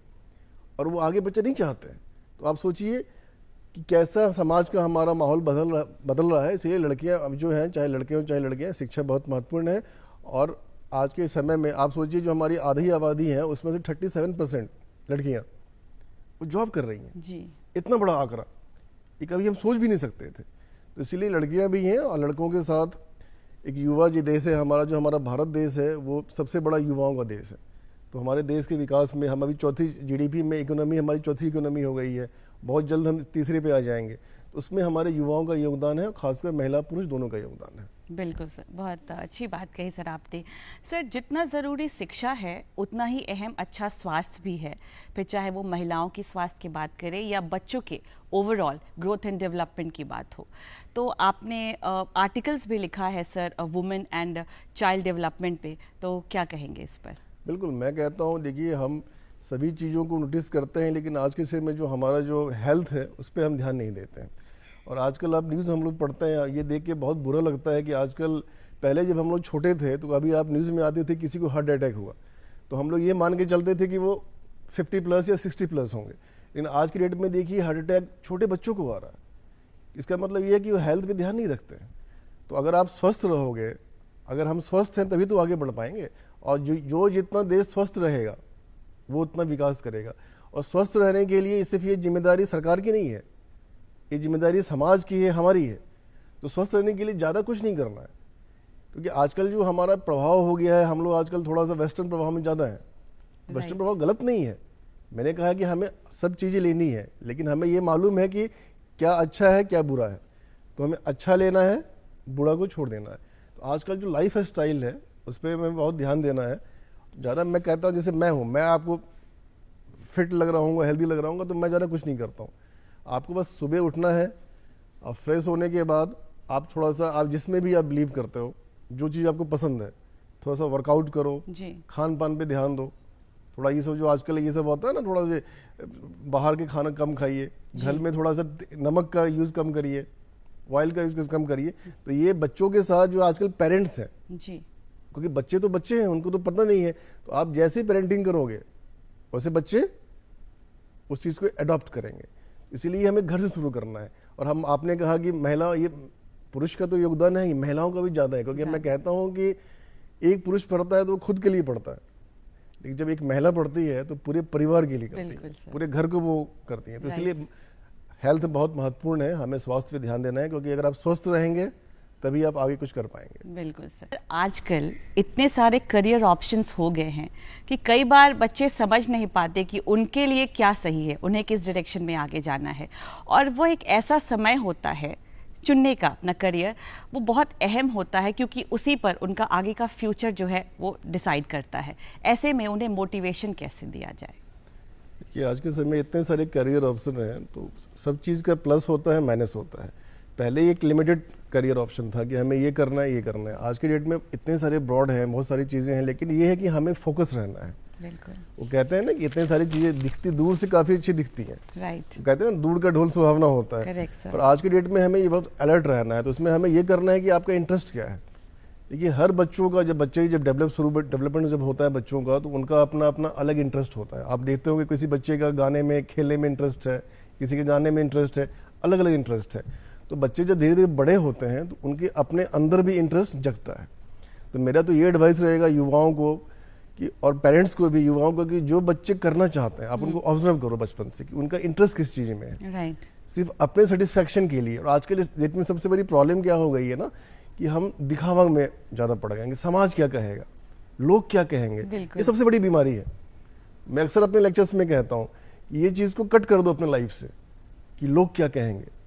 और वो आगे बच्चे नहीं चाहते हैं। तो आप सोचिए कि कैसा समाज का हमारा माहौल बदल रहा है। इसलिए लड़कियाँ अब जो हैं, चाहे लड़के हों चाहे लड़कियाँ, शिक्षा बहुत महत्वपूर्ण है। और आज के समय में आप सोचिए जो हमारी आधी आबादी है उसमें से 37% लड़कियाँ वो जॉब कर रही हैं जी। इतना बड़ा आंकड़ा। ये कभी हम सोच भी नहीं सकते थे। तो इसीलिए लड़कियां भी हैं और लड़कों के साथ एक युवा जो देश है हमारा, जो हमारा भारत देश है, वो सबसे बड़ा युवाओं का देश है। तो हमारे देश के विकास में हम अभी चौथी जीडीपी में इकोनॉमी हमारी चौथी इकोनॉमी हो गई है, बहुत जल्द हम तीसरे पे आ जाएंगे। तो उसमें हमारे युवाओं का योगदान है और खासकर महिला पुरुष दोनों का योगदान है। बिल्कुल सर, बहुत अच्छी बात कही सर आपने। सर, जितना ज़रूरी शिक्षा है उतना ही अहम अच्छा स्वास्थ्य भी है, फिर चाहे वो महिलाओं की स्वास्थ्य की बात करें या बच्चों के ओवरऑल ग्रोथ एंड डेवलपमेंट की बात हो। तो आपने आर्टिकल्स भी लिखा है sir women and child development पे, तो क्या कहेंगे इस पर? बिल्कुल, मैं कहता हूँ, देखिए हम सभी चीज़ों को नोटिस करते हैं, लेकिन आज के समय में जो हमारा जो हेल्थ है उस पर हम ध्यान नहीं देते हैं। और आजकल आप न्यूज़ हम लोग पढ़ते हैं, ये देख के बहुत बुरा लगता है कि आजकल, पहले जब हम लोग छोटे थे तो अभी आप न्यूज़ में आते थे किसी को हार्ट अटैक हुआ तो हम लोग ये मान के चलते थे कि वो 50+ या 60+ होंगे, लेकिन आज की डेट में देखिए हार्ट अटैक छोटे बच्चों को आ रहा है। इसका मतलब ये है कि वो हेल्थ पे ध्यान नहीं रखते हैं। तो अगर आप स्वस्थ रहोगे, अगर हम स्वस्थ हैं तभी तो आगे बढ़ पाएंगे, और जो जितना देश स्वस्थ रहेगा वो उतना विकास करेगा। और स्वस्थ रहने के लिए सिर्फ ये जिम्मेदारी सरकार की नहीं है, ये जिम्मेदारी समाज की है, हमारी है। तो स्वस्थ रहने के लिए ज़्यादा कुछ नहीं करना है, क्योंकि आजकल जो हमारा प्रभाव हो गया है, हम लोग आजकल थोड़ा सा वेस्टर्न प्रभाव में ज़्यादा है। वेस्टर्न प्रभाव गलत नहीं है, मैंने कहा कि हमें सब चीज़ें लेनी है, लेकिन हमें ये मालूम है कि क्या अच्छा है क्या बुरा है। तो हमें अच्छा लेना है, बुरा को छोड़ देना है। तो आजकल जो लाइफ स्टाइल है उस पर हमें बहुत ध्यान देना है। ज़्यादा मैं कहता हूँ, जैसे मैं हूँ, मैं आपको फिट लग रहा हूँ, हेल्दी लग रहा हूँ, तो मैं ज़्यादा कुछ नहीं करता हूँ। आपको बस सुबह उठना है और फ्रेश होने के बाद आप थोड़ा सा, आप जिसमें भी आप बिलीव करते हो, जो चीज़ आपको पसंद है, थोड़ा सा वर्कआउट करो, खान पान पे ध्यान दो। थोड़ा ये सब जो आजकल ये सब होता है ना, थोड़ा सा बाहर के खाना कम खाइए, घर में थोड़ा सा नमक का यूज़ कम करिए, ऑयल का यूज़ कम करिए। तो ये बच्चों के साथ जो आजकल पेरेंट्स हैं जी, क्योंकि बच्चे तो बच्चे हैं, उनको तो पता नहीं है, तो आप जैसे पेरेंटिंग करोगे वैसे बच्चे उस चीज़ को अडॉप्ट करेंगे। इसीलिए हमें घर से शुरू करना है। और हम, आपने कहा कि महिला, ये पुरुष का तो योगदान है, महिलाओं का भी ज़्यादा है, क्योंकि मैं कहता हूँ कि एक पुरुष पढ़ता है तो खुद के लिए पढ़ता है, लेकिन जब एक महिला पढ़ती है तो पूरे परिवार के लिए करती है, पूरे घर को वो करती है। तो इसलिए हेल्थ बहुत महत्वपूर्ण है, हमें स्वास्थ्य पे ध्यान देना है, क्योंकि अगर आप स्वस्थ रहेंगे तभी आप आगे कुछ कर पाएंगे। बिल्कुल सर। आजकल इतने सारे करियर ऑप्शंस हो गए हैं कि कई बार बच्चे समझ नहीं पाते कि उनके लिए क्या सही है, उन्हें किस डायरेक्शन में आगे जाना है। और वो एक ऐसा समय होता है चुनने का अपना करियर, वो बहुत अहम होता है, क्योंकि उसी पर उनका आगे का फ्यूचर जो है वो डिसाइड करता है। ऐसे में उन्हें मोटिवेशन कैसे दिया जाए? कि आज के समय इतने सारे करियर ऑप्शन हैं, तो सब चीज़ का प्लस होता है, माइनस होता है। पहले एक लिमिटेड करियर ऑप्शन था कि हमें ये करना है, ये करना है। आज के डेट में इतने सारे ब्रॉड हैं, बहुत सारी चीज़ें हैं, लेकिन ये है कि हमें फोकस रहना है। बिल्कुल। वो कहते हैं ना कि इतने सारी चीज़ें दिखती, दूर से काफ़ी अच्छी दिखती हैं, राइट। कहते हैं ना, दूर का ढोल सुहावना होता है। पर आज के डेट में हमें ये बहुत अलर्ट रहना है। तो उसमें हमें ये करना है कि आपका इंटरेस्ट क्या है। देखिए, हर बच्चों का, जब डेवलपमेंट जब होता है बच्चों का, तो उनका अपना अपना अलग इंटरेस्ट होता है। आप देखते होंगे किसी बच्चे का गाने में, खेलने में इंटरेस्ट है, किसी के गाने में इंटरेस्ट है, अलग अलग इंटरेस्ट है। तो बच्चे जब धीरे धीरे बड़े होते हैं तो उनके अपने अंदर भी इंटरेस्ट जगता है। तो मेरा तो ये एडवाइस रहेगा युवाओं को कि, और पेरेंट्स को भी, युवाओं को, कि जो बच्चे करना चाहते हैं आप उनको ऑब्जर्व करो बचपन से कि उनका इंटरेस्ट किस चीज़ में है, राइट। सिर्फ अपने सेटिस्फैक्शन के लिए। और आजकल इस डेट में सबसे बड़ी प्रॉब्लम क्या हो गई है ना, कि हम दिखावा में ज़्यादा पड़ गए, समाज क्या कहेगा, लोग क्या कहेंगे, ये सबसे बड़ी बीमारी है। मैं अक्सर अपने लेक्चर्स में कहता हूँ, ये चीज़ को कट कर दो अपने लाइफ से कि लोग क्या कहेंगे।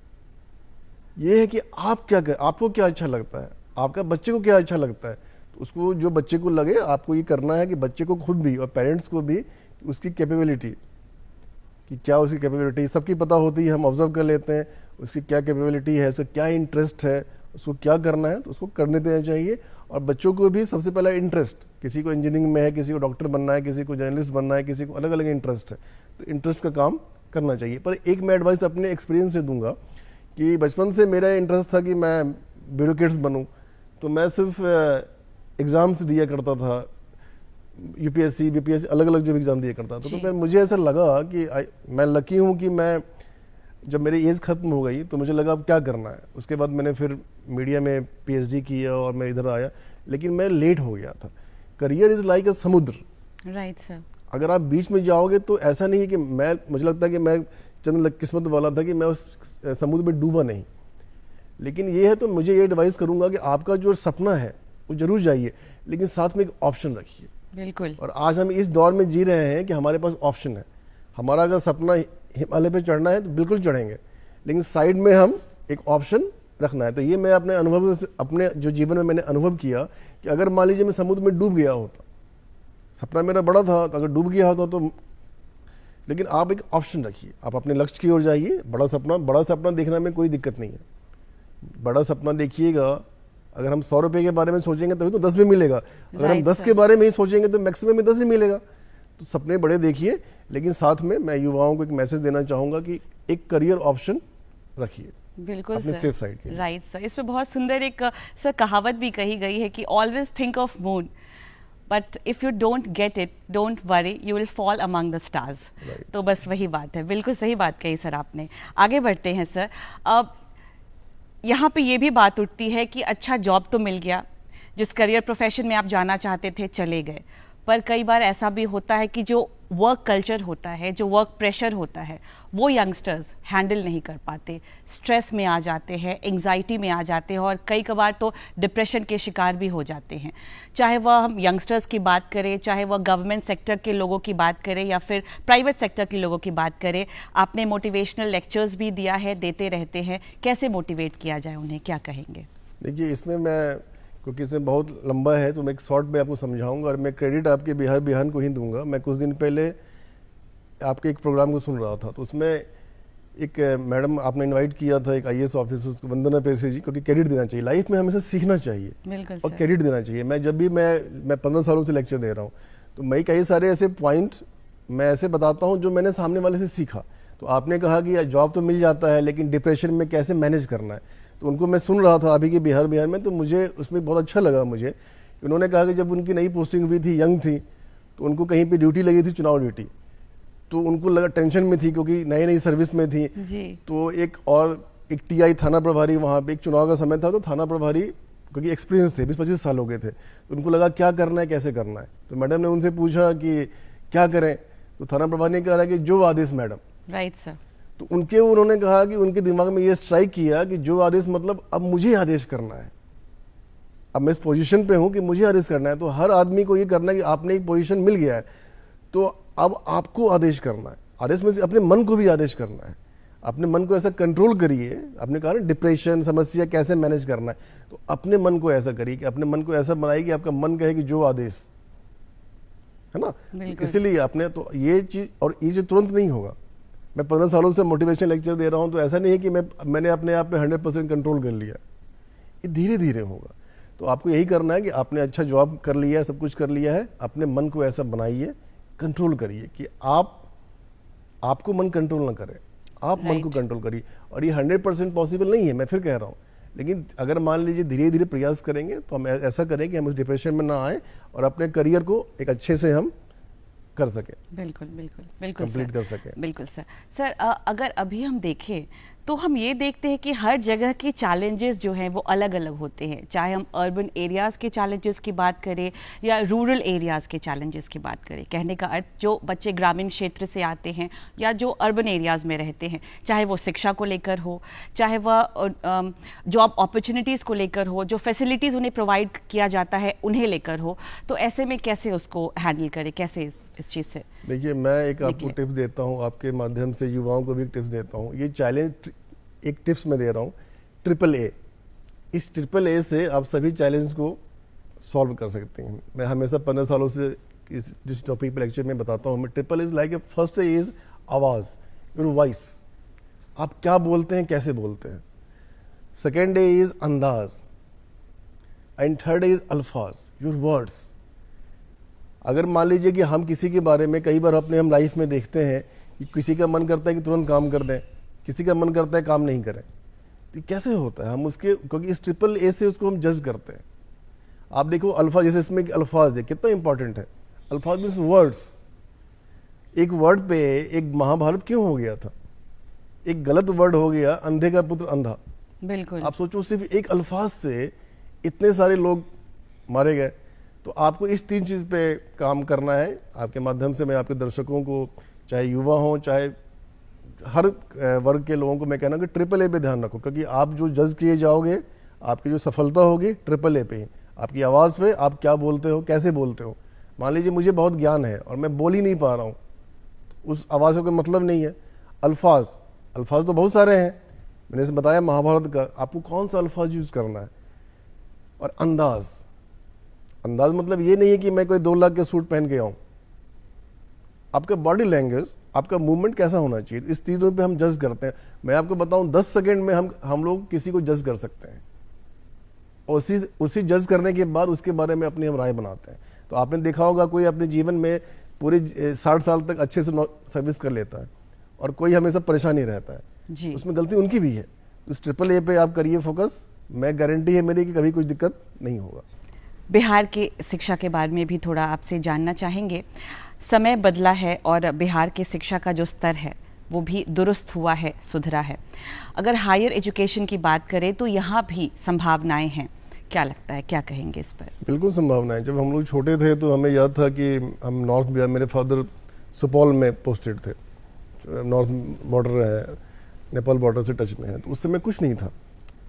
ये है कि आप क्या आपको क्या अच्छा लगता है, आपका बच्चे को क्या अच्छा लगता है, तो उसको, जो बच्चे को लगे, आपको ये करना है कि बच्चे को खुद भी और पेरेंट्स को भी उसकी कैपेबिलिटी, कि क्या उसकी कैपेबिलिटी सबकी पता होती है, हम ऑब्जर्व कर लेते हैं उसकी क्या कैपेबिलिटी है, उसका क्या इंटरेस्ट है, उसको क्या करना है, तो उसको करने देना चाहिए। और बच्चों को भी सबसे पहला इंटरेस्ट, किसी को इंजीनियरिंग में है, किसी को डॉक्टर बनना है, किसी को जर्नलिस्ट बनना है, किसी को अलग अलग इंटरेस्ट है, तो इंटरेस्ट का काम करना चाहिए। पर एक मैं एडवाइस अपने एक्सपीरियंस से दूंगा कि बचपन से मेरा इंटरेस्ट था कि मैं ब्यूरोक्रेट्स बनूं, तो मैं सिर्फ एग्ज़ाम्स दिया करता था, यूपीएससी, बीपीएससी, अलग अलग जो एग्ज़ाम दिया करता था। तो फिर मुझे ऐसा लगा कि मैं लकी हूं कि मैं, जब मेरी एज ख़त्म हो गई तो मुझे लगा अब क्या करना है। उसके बाद मैंने फिर मीडिया में पीएचडी किया और मैं इधर आया, लेकिन मैं लेट हो गया था। करियर इज़ लाइक अ समुद्र, राइट सर। अगर आप बीच में जाओगे तो ऐसा नहीं है कि मुझे लगता है कि मैं चंद किस्मत वाला था कि मैं उस समुद्र में डूबा नहीं। लेकिन ये है, तो मुझे ये एडवाइस करूंगा कि आपका जो सपना है वो जरूर जाइए, लेकिन साथ में एक ऑप्शन रखिए। बिल्कुल। और आज हम इस दौर में जी रहे हैं कि हमारे पास ऑप्शन है। हमारा अगर सपना हिमालय पे चढ़ना है तो बिल्कुल चढ़ेंगे, लेकिन साइड में हम एक ऑप्शन रखना है। तो ये मैं अपने अनुभव से, अपने जो जीवन में मैंने अनुभव किया कि अगर मान लीजिए मैं समुद्र में डूब गया होता, सपना मेरा बड़ा था, तो अगर डूब गया होता तो, लेकिन आप एक ऑप्शन रखिए, आप अपने लक्ष्य की ओर जाइए। बड़ा सपना देखने में कोई दिक्कत नहीं है। बड़ा सपना देखिएगा, अगर हम 100 रुपये के बारे में सोचेंगे तभी तो 10 में मिलेगा, अगर हम 10 के बारे में ही सोचेंगे तो मैक्सिमम में 10 ही मिलेगा। तो सपने बड़े देखिए, लेकिन साथ में मैं युवाओं को एक मैसेज देना चाहूँगा कि एक करियर ऑप्शन रखिए बिल्कुल अपने सर, सेफ साइड के लिए। Right sir. इसमें बहुत सुंदर एक सर कहावत भी कही गई है कि always think of moon, but if you don't get it don't worry, you will fall among the stars. तो बस वही बात है, बिल्कुल सही बात कही सर आपने। आगे बढ़ते हैं सर। अब यहाँ पे ये भी बात उठती है कि अच्छा जॉब तो मिल गया, जिस करियर प्रोफेशन में आप जाना चाहते थे चले गए, पर कई बार ऐसा भी होता है कि जो वर्क कल्चर होता है, जो वर्क प्रेशर होता है, वो यंगस्टर्स हैंडल नहीं कर पाते, स्ट्रेस में आ जाते हैं, एंग्जाइटी में आ जाते हैं और कई कबार तो डिप्रेशन के शिकार भी हो जाते हैं। चाहे वह हम यंगस्टर्स की बात करें, चाहे वह गवर्नमेंट सेक्टर के लोगों की बात करें या फिर प्राइवेट सेक्टर के लोगों की बात करें। आपने मोटिवेशनल लेक्चर्स भी दिया है, देते रहते हैं, कैसे मोटिवेट किया जाए उन्हें, क्या कहेंगे? देखिए, इसमें मैं, क्योंकि इसमें बहुत लंबा है तो मैं एक शॉर्ट में आपको समझाऊंगा और मैं क्रेडिट आपके बिहार बिहान को ही दूंगा। मैं कुछ दिन पहले आपके एक प्रोग्राम को सुन रहा था, तो उसमें एक मैडम आपने इनवाइट किया था, एक IAS ऑफिसर, उसको वंदना पेशे जी, क्योंकि क्रेडिट देना चाहिए। लाइफ में हमेशा सीखना चाहिए और क्रेडिट देना चाहिए। मैं जब भी मैं 15 सालों से लेक्चर दे रहा हूँ, तो मैं कई सारे ऐसे पॉइंट मैं ऐसे बताता हूँ जो मैंने सामने वाले से सीखा। तो आपने कहा कि जॉब तो मिल जाता है, लेकिन डिप्रेशन में कैसे मैनेज करना है, तो उनको मैं सुन रहा था अभी के बिहार में, तो मुझे उसमें बहुत अच्छा लगा। मुझे उन्होंने कहा कि जब उनकी नई पोस्टिंग हुई थी, यंग थी, तो उनको कहीं पे ड्यूटी लगी थी, चुनाव ड्यूटी, तो उनको लगा, टेंशन में थी क्योंकि नई नई सर्विस में थी जी। तो एक TI थाना प्रभारी, वहाँ पे एक चुनाव का समय था, तो थाना प्रभारी क्योंकि एक्सपीरियंस थे, 20-25 साल हो गए थे, तो उनको लगा क्या करना है, कैसे करना है। तो मैडम ने उनसे पूछा कि क्या करें, तो थाना प्रभारी ने कहा कि जो आदेश मैडम। Right sir. तो उन्होंने कहा कि उनके दिमाग में ये स्ट्राइक किया कि जो आदेश मतलब अब मुझे आदेश करना है, अब मैं इस पोजीशन पे हूं कि मुझे आदेश करना है। तो हर आदमी को ये करना है कि आपने एक पोजीशन मिल गया है, तो अब आपको आदेश करना है। आदेश में से अपने मन को भी आदेश करना है, अपने मन को ऐसा कंट्रोल करिए। आपने कहा ना डिप्रेशन समस्या कैसे मैनेज करना है, तो अपने मन को ऐसा करिए कि अपने मन को ऐसा बनाइए कि आपका मन कहे कि जो आदेश है ना। इसीलिए आपने तो ये चीज, और ये जो तुरंत नहीं होगा। मैं 15 सालों से मोटिवेशन लेक्चर दे रहा हूं, तो ऐसा नहीं है कि मैंने अपने आप पे 100% कंट्रोल कर लिया, ये धीरे धीरे होगा। तो आपको यही करना है कि आपने अच्छा जॉब कर लिया है, सब कुछ कर लिया है, अपने मन को ऐसा बनाइए, कंट्रोल करिए कि आपको मन कंट्रोल ना करे, आप मन को कंट्रोल करिए। और ये 100% पॉसिबल नहीं है, मैं फिर कह रहा हूँ, लेकिन अगर मान लीजिए धीरे धीरे प्रयास करेंगे तो हम ऐसा करें कि हम उस डिप्रेशन में ना आए और अपने करियर को एक अच्छे से हम कर सके, बिल्कुल कंप्लीट कर सके। बिल्कुल सर। सर अगर अभी हम देखें तो हम ये देखते हैं कि हर जगह के चैलेंजेस जो हैं वो अलग अलग होते हैं, चाहे हम अर्बन एरियाज़ के चैलेंजेस की बात करें या रूरल एरियाज़ के चैलेंजेस की बात करें। कहने का अर्थ जो बच्चे ग्रामीण क्षेत्र से आते हैं या जो अर्बन एरियाज़ में रहते हैं, चाहे वो शिक्षा को लेकर हो, चाहे वह जॉब अपॉर्चुनिटीज़ को लेकर हो, जो फैसिलिटीज़ उन्हें प्रोवाइड किया जाता है उन्हें लेकर हो, तो ऐसे में कैसे उसको हैंडल करें, कैसे इस चीज़ से? देखिए, मैं एक आपको टिप्स देता हूँ, आपके माध्यम से युवाओं को भी टिप्स देता हूँ। ये चैलेंज एक टिप्स मैं दे रहा हूँ, AAA। इस AAA से आप सभी चैलेंज को सॉल्व कर सकते हैं। मैं हमेशा 15 सालों से जिस टॉपिक पे लेक्चर में बताता हूँ, मैं AAA is like a first A is आवाज़, योर वॉइस, आप क्या बोलते हैं, कैसे बोलते हैं। सेकेंड ए इज अंदाज एंड थर्ड इज अल्फाज, योर वर्ड्स। अगर मान लीजिए कि हम किसी के बारे में, कई बार अपने हम लाइफ में देखते हैं कि किसी का मन करता है कि तुरंत काम कर दें, किसी का मन करता है काम नहीं करें, तो कैसे होता है? हम उसके, क्योंकि इस AAA से उसको हम जज करते हैं। आप देखो अल्फाज, जैसे इसमें अल्फाज है, कितना इंपॉर्टेंट है। अल्फाज मीन्स वर्ड्स। एक वर्ड पे एक महाभारत क्यों हो गया था? एक गलत वर्ड हो गया, अंधे का पुत्र अंधा। बिल्कुल। आप सोचो, सिर्फ एक अल्फाज से इतने सारे लोग मारे गए। तो आपको इस 3 चीज़ पे काम करना है। आपके माध्यम से मैं आपके दर्शकों को, चाहे युवा हों, चाहे हर वर्ग के लोगों को मैं कहना कि AAA पे ध्यान रखो, क्योंकि आप जो जज किए जाओगे, आपकी जो सफलता होगी AAA पे ही, आपकी आवाज़ पे, आप क्या बोलते हो, कैसे बोलते हो। मान लीजिए मुझे बहुत ज्ञान है और मैं बोल ही नहीं पा रहा हूँ, उस आवाज़ का कोई मतलब नहीं है। अल्फाज तो बहुत सारे हैं, मैंने इसे बताया महाभारत का, आपको कौन सा अल्फाज यूज़ करना है। और अंदाज मतलब ये नहीं है कि मैं कोई 2 लाख के सूट पहन के आऊँ। आपका बॉडी लैंग्वेज, आपका मूवमेंट कैसा होना चाहिए, इस चीज़ों पे हम जज करते हैं। मैं आपको बताऊं 10 सेकंड में हम लोग किसी को जज कर सकते हैं, और उसी जज करने के बाद उसके बारे में अपनी हम राय बनाते हैं। तो आपने देखा होगा कोई अपने जीवन में पूरे 60 साल तक अच्छे से सर्विस कर लेता है और कोई हमेशा परेशान ही रहता है जी। उसमें गलती उनकी भी है। इस AAA पे आप करिए फोकस, मैं गारंटी है मेरी कि कभी कुछ दिक्कत नहीं होगा। बिहार की शिक्षा के बारे में भी थोड़ा आपसे जानना चाहेंगे। समय बदला है और बिहार की शिक्षा का जो स्तर है वो भी दुरुस्त हुआ है, सुधरा है। अगर हायर एजुकेशन की बात करें तो यहाँ भी संभावनाएं हैं, क्या लगता है, क्या कहेंगे इस पर? बिल्कुल संभावनाएं। जब हम लोग छोटे थे तो हमें याद था कि हम नॉर्थ बिहार, मेरे फादर सुपौल में पोस्टेड थे, नॉर्थ बॉर्डर है, नेपाल बॉर्डर से टच में है। तो उस समय कुछ नहीं था,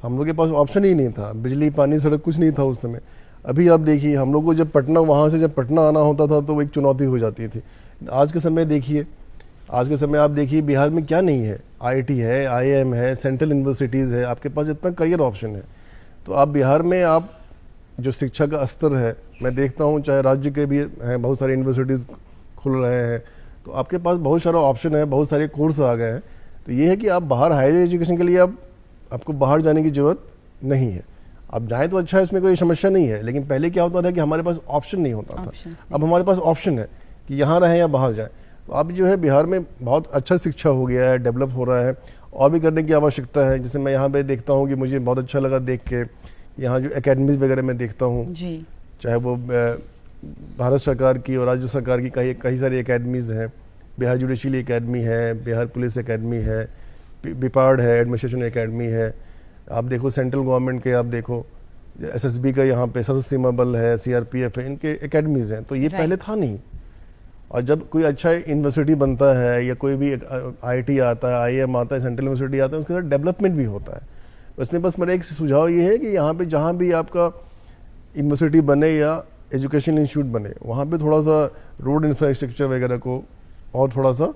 हम लोग के पास ऑप्शन ही नहीं था, बिजली पानी सड़क कुछ नहीं था उस समय। अभी आप देखिए, हम लोग को जब पटना, वहाँ से जब पटना आना होता था तो वो एक चुनौती हो जाती थी। आज के समय देखिए, आज के समय आप देखिए बिहार में क्या नहीं है, IIT है, IIM है, सेंट्रल यूनिवर्सिटीज़ है, आपके पास इतना करियर ऑप्शन है। तो आप बिहार में आप जो शिक्षा का स्तर है, मैं देखता हूँ चाहे राज्य के भी हैं, बहुत सारी यूनिवर्सिटीज़ खुल रहे हैं, तो आपके पास बहुत सारा ऑप्शन है, बहुत सारे कोर्स आ गए हैं। तो ये है कि आप बाहर हायर एजुकेशन के लिए आपको बाहर जाने की ज़रूरत नहीं है। आप जाएँ तो अच्छा है, इसमें कोई समस्या नहीं है, लेकिन पहले क्या होता था कि हमारे पास ऑप्शन नहीं होता था। अब हमारे पास ऑप्शन है कि यहाँ रहें या बाहर जाएँ। तो अब जो है बिहार में बहुत अच्छा शिक्षा हो गया है, डेवलप हो रहा है, और भी करने की आवश्यकता है। जैसे मैं यहाँ पे देखता हूँ कि मुझे बहुत अच्छा लगा देख के, यहाँ जो एकेडमीज़ वगैरह मैं देखता हूँ, चाहे वो भारत सरकार की और राज्य सरकार की कई सारी एकेडमीज़ हैं। बिहार जुडिशरी एकेडमी है, बिहार पुलिस एकेडमी है, बिपाड है, एडमिनिस्ट्रेशन एकेडमी है। आप देखो सेंट्रल गवर्नमेंट के, आप देखो SSB का यहाँ पे सशस्त्र सीमा बल है, CRPF है, इनके एकेडमीज़ हैं। तो ये पहले था नहीं। और जब कोई अच्छा यूनिवर्सिटी बनता है या कोई भी IIT आता है, IIM आता है, सेंट्रल यूनिवर्सिटी आता है, उसके साथ डेवलपमेंट भी होता है। उसमें बस मेरा एक सुझाव ये है कि यहाँ पे जहाँ भी आपका यूनिवर्सिटी बने या एजुकेशन इंस्टीट्यूट बने, वहाँ पे थोड़ा सा रोड इंफ्रास्ट्रक्चर वगैरह को और थोड़ा सा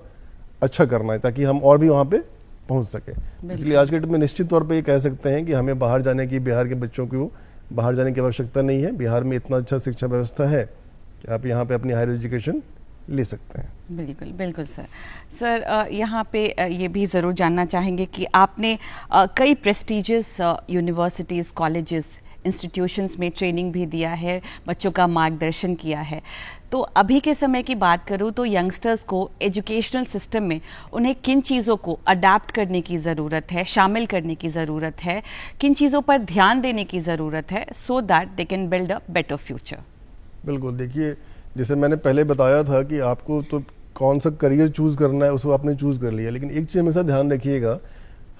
अच्छा करना है, ताकि हम और भी वहाँ पे पहुँच सके। इसलिए आज के डेट में निश्चित तौर पर ये कह सकते हैं कि हमें बाहर जाने की, बिहार के बच्चों को बाहर जाने की आवश्यकता नहीं है। बिहार में इतना अच्छा शिक्षा व्यवस्था है कि आप यहाँ पे अपनी हायर एजुकेशन ले सकते हैं। बिल्कुल बिल्कुल सर, यहाँ पे ये भी ज़रूर जानना चाहेंगे कि आपने कई प्रेस्टिजियस यूनिवर्सिटीज़, कॉलेजेस, इंस्टीट्यूशंस में ट्रेनिंग भी दिया है, बच्चों का मार्गदर्शन किया है। तो अभी के समय की बात करूँ तो यंगस्टर्स को एजुकेशनल सिस्टम में उन्हें किन चीज़ों को अडाप्ट करने की ज़रूरत है, शामिल करने की ज़रूरत है, किन चीज़ों पर ध्यान देने की ज़रूरत है, so that they can build a better future? बिल्कुल, देखिए जैसे मैंने पहले बताया था कि आपको तो कौन सा करियर चूज़ करना है उसको आपने चूज़ कर लिया, लेकिन एक चीज़ हमेशा ध्यान रखिएगा,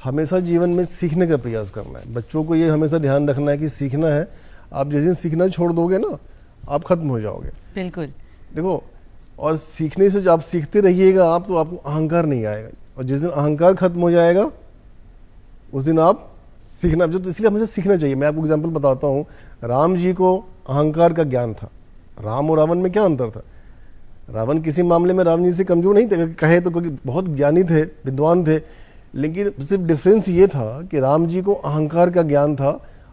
हमेशा जीवन में सीखने का प्रयास करना है। बच्चों को ये हमेशा ध्यान रखना है कि सीखना है। आप जिस दिन सीखना छोड़ दोगे ना, आप खत्म हो जाओगे। बिल्कुल, देखो, और सीखने से जब आप सीखते रहिएगा आप, तो आपको अहंकार नहीं आएगा, और जिस दिन अहंकार खत्म हो जाएगा उस दिन आप सीखना, जो तो इसलिए हमेशा सीखना चाहिए। मैं आपको एग्जाम्पल बताता हूँ, राम जी को अहंकार का ज्ञान था। राम और रावण में क्या अंतर था? रावण किसी मामले में राम जी से कमजोर नहीं थे, कहे तो, क्योंकि बहुत ज्ञानी थे, विद्वान थे, लेकिन सिर्फ डिफरेंस ये था कि राम जी को अहंकार का ज्ञान था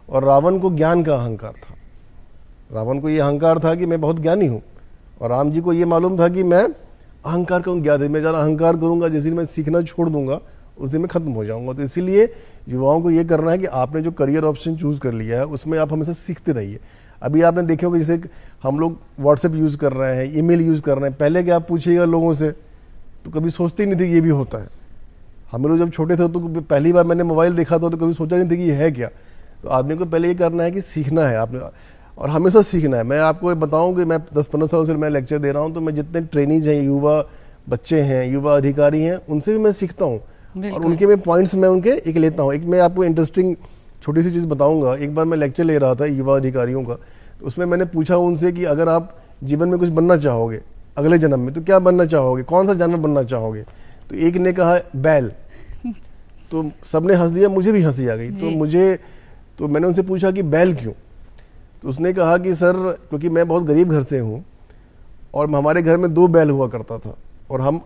और रावण को ज्ञान का अहंकार था। रावण को ये अहंकार था कि मैं बहुत ज्ञानी हूँ, और राम जी को ये मालूम था कि मैं अहंकार का ज्ञान है, मैं ज़्यादा अहंकार करूँगा, जिस दिन मैं सीखना छोड़ दूंगा उस दिन मैं खत्म हो जाऊँगा। तो इसीलिए युवाओं को ये करना है कि आपने जो करियर ऑप्शन चूज़ कर लिया है उसमें आप हमेशा सीखते रहिए। अभी आपने देखे होगा, जैसे हम लोग व्हाट्सएप यूज़ कर रहे हैं, ईमेल यूज़ कर रहे हैं, पहले क्या आप पूछिएगा लोगों से तो कभी सोचते ही नहीं थे कि ये भी होता है। हम लोग जब छोटे थे तो पहली बार मैंने मोबाइल देखा था तो कभी सोचा नहीं था कि ये है क्या। तो आदमी को पहले ये करना है कि सीखना है आपने, और हमेशा सीखना है। मैं आपको बताऊं कि मैं 10-15 साल से मैं लेक्चर दे रहा हूं, तो मैं जितने ट्रेनीज हैं, युवा बच्चे हैं, युवा अधिकारी हैं, उनसे भी मैं सीखता हूं, और उनके मैं पॉइंट्स मैं उनके एक लेता हूं। एक मैं आपको इंटरेस्टिंग छोटी सी चीज़ बताऊंगा। एक बार मैं लेक्चर ले रहा था युवा अधिकारियों का, तो उसमें मैंने पूछा उनसे कि अगर आप जीवन में कुछ बनना चाहोगे अगले जन्म में तो क्या बनना चाहोगे, कौन सा जानवर बनना चाहोगे? तो एक ने कहा बैल, तो सबने हंस दिया, मुझे भी हंसी आ गई। तो मैंने उनसे पूछा कि बैल क्यों? तो उसने कहा कि सर क्योंकि मैं बहुत गरीब घर से हूँ और हमारे घर में 2 बैल हुआ करता था, और हम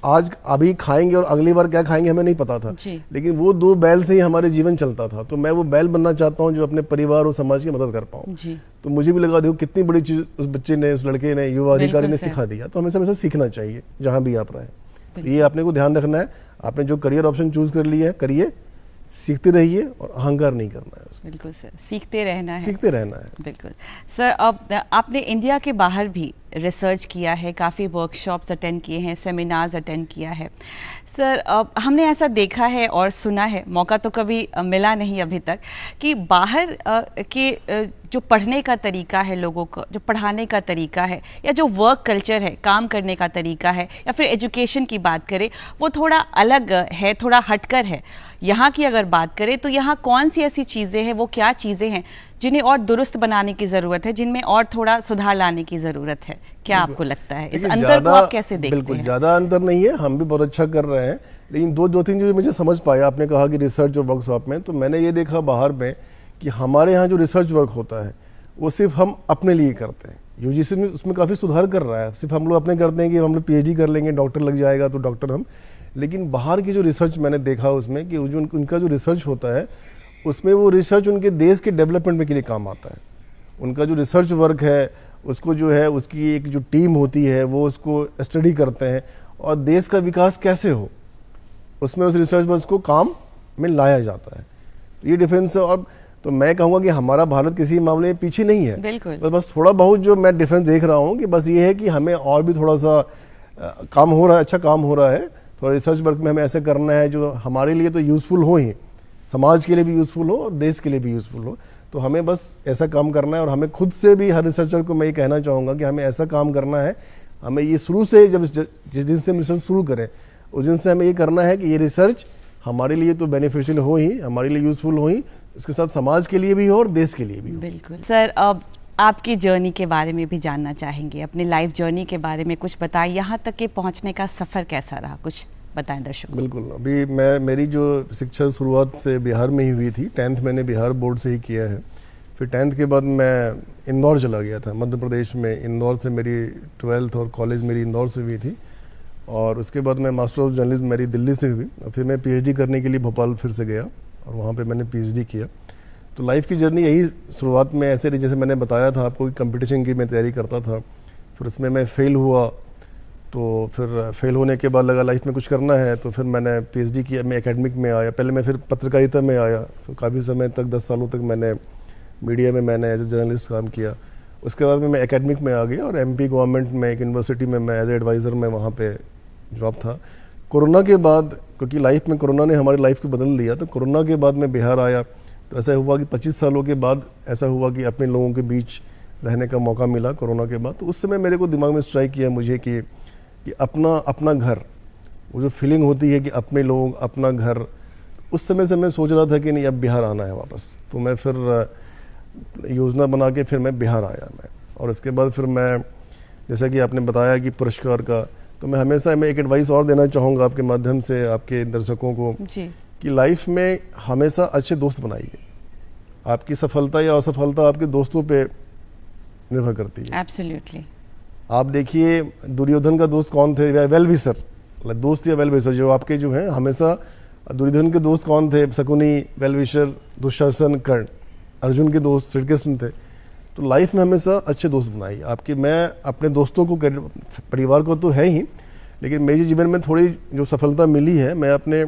आज अभी खाएंगे और अगली बार क्या खाएंगे हमें नहीं पता था, लेकिन वो 2 बैल से ही हमारे जीवन चलता था। तो मैं वो बैल बनना चाहता हूँ जो अपने परिवार और समाज की मदद कर पाऊँ। तो मुझे भी लगा देखो कितनी बड़ी चीज़ उस बच्चे ने, उस लड़के ने, युवा अधिकारी ने सिखा दिया। तो हमेशा हमेशा सीखना चाहिए जहाँ भी आप रहे। तो ये आपने को ध्यान रखना है, आपने जो करियर ऑप्शन चूज कर लिया है करिए, सीखते रहिए और अहंकार नहीं करना है उसमें। बिल्कुल सर, सीखते रहना है। बिल्कुल सर। अब आपने इंडिया के बाहर भी रिसर्च किया है, काफ़ी वर्कशॉप्स अटेंड किए हैं, सेमिनार्स अटेंड किया है सर। अब हमने ऐसा देखा है और सुना है, मौका तो कभी मिला नहीं अभी तक, कि बाहर के जो पढ़ने का तरीका है, लोगों को जो पढ़ाने का तरीका है, या जो वर्क कल्चर है, काम करने का तरीका है, या फिर एजुकेशन की बात करें, वो थोड़ा अलग है, थोड़ा हटकर है। यहाँ की अगर बात करें तो यहाँ कौन सी ऐसी चीज़ें हैं, वो क्या चीज़ें हैं जिन्हें और दुरुस्त बनाने की ज़रूरत है, जिनमें और थोड़ा सुधार लाने की ज़रूरत है? क्या आपको लगता है इस अंतर को आप कैसे देखते हैं? बिल्कुल ज़्यादा अंतर नहीं है, हम भी बहुत अच्छा कर रहे हैं, लेकिन दो तीन चीज़ें मुझे समझ पाया। आपने कहा कि रिसर्च और वर्कशॉप में, तो मैंने ये देखा बाहर में कि हमारे यहाँ जो रिसर्च वर्क होता है वो सिर्फ हम अपने लिए करते हैं। यूजीसी में उसमें काफ़ी सुधार कर रहा है, सिर्फ हम लोग अपने करते हैं कि हम लोग PhD कर लेंगे, डॉक्टर लग जाएगा तो डॉक्टर हम। लेकिन बाहर की जो रिसर्च मैंने देखा उसमें कि उनका जो रिसर्च होता है उसमें वो रिसर्च उनके देश के डेवलपमेंट में के लिए काम आता है। उनका जो रिसर्च वर्क है उसको जो है उसकी एक जो टीम होती है वो उसको स्टडी करते हैं और देश का विकास कैसे हो उसमें उस रिसर्च वर्क को काम में लाया जाता है। तो ये डिफरेंस है। और तो मैं कहूँगा कि हमारा भारत किसी मामले में पीछे नहीं है। बिल्कुल। बस थोड़ा बहुत जो मैं डिफरेंस देख रहा हूँ कि बस ये है कि हमें और भी थोड़ा सा काम हो रहा है, अच्छा काम हो रहा है। थोड़ा रिसर्च वर्क में हमें ऐसे करना है जो हमारे लिए तो यूज़फुल हो ही, समाज के लिए भी यूज़फुल हो और देश के लिए भी यूज़फुल हो। तो हमें बस ऐसा काम करना है और हमें खुद से भी, हर रिसर्चर को मैं ये कहना चाहूँगा कि हमें ऐसा काम करना है, हमें ये शुरू से, जब जिस दिन से हम रिसर्च शुरू करें उस दिन से हमें ये करना है कि ये रिसर्च हमारे लिए तो बेनिफिशियल हो ही, हमारे लिए यूज़फुल हो ही, उसके साथ समाज के लिए भी हो और देश के लिए भी हो। बिल्कुल सर। अब आपकी जर्नी के बारे में भी जानना चाहेंगे, अपनी लाइफ जर्नी के बारे में कुछ बताएं, यहाँ तक के पहुँचने का सफ़र कैसा रहा, कुछ बताएं दर्शकों। बिल्कुल। अभी मेरी जो शिक्षा शुरुआत से बिहार में ही हुई थी। 10th मैंने बिहार बोर्ड से ही किया है। फिर 10th के बाद मैं इंदौर चला गया था, मध्य प्रदेश में। इंदौर से मेरी 12th और कॉलेज मेरी इंदौर से हुई थी। और उसके बाद मैं मास्टर ऑफ जर्नलिज्म मेरी दिल्ली से हुई। और फिर मैं PhD करने के लिए भोपाल फिर से गया और वहाँ पे मैंने PhD किया। तो लाइफ की जर्नी यही शुरुआत में ऐसे रही, जैसे मैंने बताया था आपको कि कंपटीशन की मैं तैयारी करता था। फिर उसमें मैं फेल हुआ, तो फिर फेल होने के बाद लगा लाइफ में कुछ करना है, तो फिर मैंने PhD किया। मैं एकेडमिक में आया, पहले मैं फिर पत्रकारिता में आया। फिर काफ़ी समय तक 10 सालों तक मैंने मीडिया में मैंने एज ए जर्नलिस्ट काम किया। उसके बाद में मैं एकेडमिक में आ गया और MP गवर्नमेंट में एक यूनिवर्सिटी में मैं एज ए एडवाइज़र में वहाँ पे जॉब था। कोरोना के बाद, क्योंकि लाइफ में कोरोना ने हमारी लाइफ को बदल दिया, तो कोरोना के बाद मैं बिहार आया। तो ऐसा हुआ कि 25 सालों के बाद ऐसा हुआ कि अपने लोगों के बीच रहने का मौका मिला कोरोना के बाद। तो उस समय मेरे को दिमाग में स्ट्राइक किया मुझे कि अपना घर, वो जो फीलिंग होती है कि अपने लोग, अपना घर, उस समय से मैं सोच रहा था कि नहीं अब बिहार आना है वापस। तो मैं फिर योजना बना के फिर मैं बिहार आया मैं। और इसके बाद फिर मैं, जैसा कि आपने बताया कि पुरस्कार का, तो मैं हमेशा एक एडवाइस और देना चाहूँगा आपके माध्यम से आपके दर्शकों को जी, कि लाइफ में हमेशा अच्छे दोस्त बनाइए। आपकी सफलता या असफलता आपके दोस्तों पे निर्भर करती है। एब्सोल्युटली। आप देखिए दुर्योधन का दोस्त कौन थे, वेल विशर, दोस्त या वेल विशर जो आपके जो हैं हमेशा। दुर्योधन के दोस्त कौन थे, शकुनी, वेल विशर, दुशासन, कर्ण। अर्जुन के दोस्त श्री कृष्ण थे। तो लाइफ में हमेशा अच्छे दोस्त बनाइए आपके। मैं अपने दोस्तों को, परिवार को तो है ही, लेकिन मेरे जीवन में थोड़ी जो सफलता मिली है मैं अपने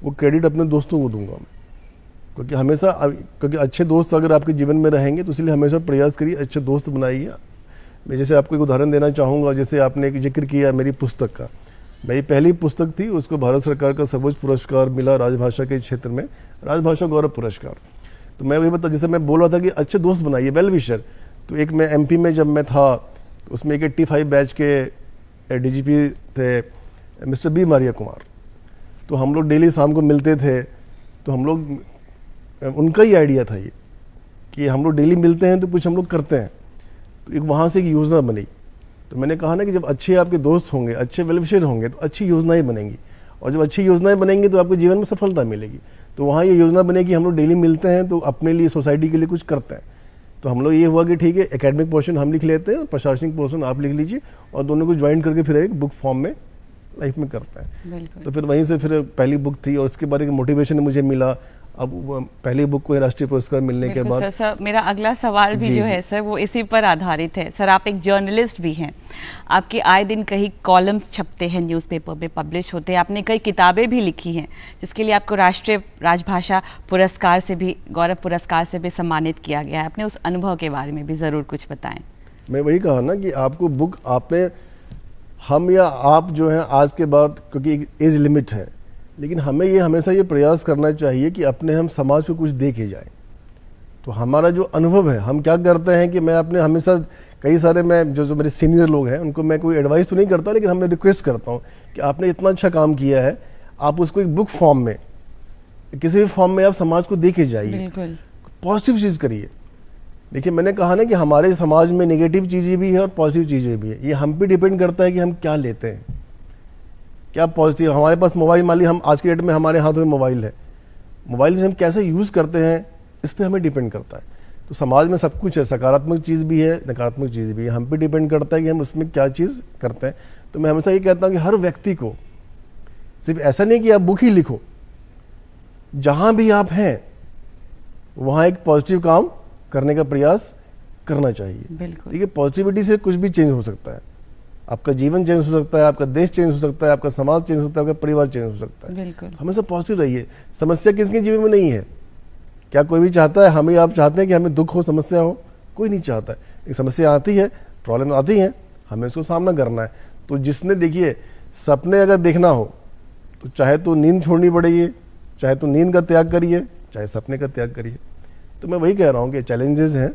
वो क्रेडिट अपने दोस्तों को दूंगा मैं। क्योंकि हमेशा, क्योंकि अच्छे दोस्त अगर आपके जीवन में रहेंगे तो इसलिए हमेशा प्रयास करिए अच्छे दोस्त बनाइए। मैं जैसे आपको एक उदाहरण देना चाहूँगा, जैसे आपने एक जिक्र किया मेरी पुस्तक का। मेरी पहली पुस्तक थी, उसको भारत सरकार का सर्वोच्च पुरस्कार मिला राजभाषा के क्षेत्र में, राजभाषा गौरव पुरस्कार। तो मैं वही बता, जैसे मैं बोल रहा था कि अच्छे दोस्त बनाइए, वेल विशर। तो एक मैं MP में जब मैं था तो उसमें एक 85 बैच के DGP थे मिस्टर B मारिया कुमार। तो हम लोग डेली शाम को मिलते थे। तो हम लोग, उनका ही आइडिया था ये कि हम लोग डेली मिलते हैं तो कुछ हम लोग करते हैं। तो एक वहाँ से एक योजना बनी। तो मैंने कहा ना कि जब अच्छे आपके दोस्त होंगे, अच्छे वेलविशर होंगे तो अच्छी योजनाएं बनेंगी। और जब अच्छी योजनाएं बनेंगी तो आपको जीवन में सफलता मिलेगी। तो वहाँ ये योजना बनेगी, हम लोग डेली मिलते हैं तो अपने लिए, सोसाइटी के लिए कुछ करते हैं। तो हम लोग ये हुआ कि ठीक है, एकेडमिक पोर्शन हम लिख लेते हैं और प्रशासनिक पोर्शन आप लिख लीजिए, और दोनों को ज्वाइन करके फिर एक बुक फॉर्म में लाइफ में करते हैं। तो फिर वहीं से फिर पहली बुक थी, और उसके बाद एक मोटिवेशन मुझे मिला। अब पहली बुक को राष्ट्रीय पुरस्कार मिलने के बाद सर, मेरा अगला सवाल भी जो है सर वो इसी पर आधारित है। सर, आप एक जर्नलिस्ट भी हैं, आपके आए दिन कई कॉलम्स छपते हैं, न्यूज़पेपर में पब्लिश होते हैं, आपने कई किताबें भी लिखी हैं जिसके लिए आपको राष्ट्रीय राजभाषा पुरस्कार से भी, गौरव पुरस्कार से भी सम्मानित किया गया है। अपने उस अनुभव के बारे में भी ज़रूर कुछ बताएं। मैं वही कहा ना कि आपको बुक, आपने, हम या आप जो हैं आज के बाद, क्योंकि एक एज लिमिट है, लेकिन हमें ये हमेशा ये प्रयास करना चाहिए कि अपने हम समाज को कुछ दे के जाएं। तो हमारा जो अनुभव है, हम क्या करते हैं कि मैं अपने हमेशा कई सारे, मैं जो मेरे सीनियर लोग हैं उनको मैं कोई एडवाइस तो नहीं करता, लेकिन हमें रिक्वेस्ट करता हूँ कि आपने इतना अच्छा काम किया है, आप उसको एक बुक फॉर्म में, किसी भी फॉर्म में आप समाज को दे के जाइए, पॉजिटिव चीज़ करिए। देखिए, मैंने कहा ना कि हमारे समाज में नेगेटिव चीज़ें भी है और पॉजिटिव चीज़ें भी है। ये हम पे डिपेंड करता है कि हम क्या लेते हैं, क्या पॉजिटिव। हमारे पास मोबाइल, मान लीजिए हम आज के डेट में हमारे हाथ में मोबाइल है, मोबाइल से हम कैसे यूज़ करते हैं इस पर हमें डिपेंड करता है। तो समाज में सब कुछ है, सकारात्मक चीज़ भी है, नकारात्मक चीज़ भी है, हम पे डिपेंड करता है कि हम उसमें क्या चीज़ करते हैं। तो मैं हमेशा ये कहता हूँ कि हर व्यक्ति को, सिर्फ ऐसा नहीं कि आप बुक ही लिखो, जहाँ भी आप हैं वहाँ एक पॉजिटिव काम करने का प्रयास करना चाहिए। बिल्कुल। देखिए, पॉजिटिविटी से कुछ भी चेंज हो सकता है, आपका जीवन चेंज हो सकता है, आपका देश चेंज हो सकता है, आपका समाज चेंज हो सकता है, आपका परिवार चेंज हो सकता है। बिल्कुल। हमेशा पॉजिटिव रहिए। समस्या किसके जीवन में नहीं है? क्या कोई भी चाहता है, हमें आप चाहते हैं कि हमें दुख हो, समस्या हो? कोई नहीं चाहता है। एक समस्या आती है, प्रॉब्लम आती है, हमें उसको सामना करना है। तो जिसने, देखिए, सपने अगर देखना हो तो चाहे तो नींद छोड़नी पड़ेगी, चाहे तो नींद का त्याग करिए, चाहे सपने का त्याग करिए। तो मैं वही कह रहा हूँ कि चैलेंजेस हैं,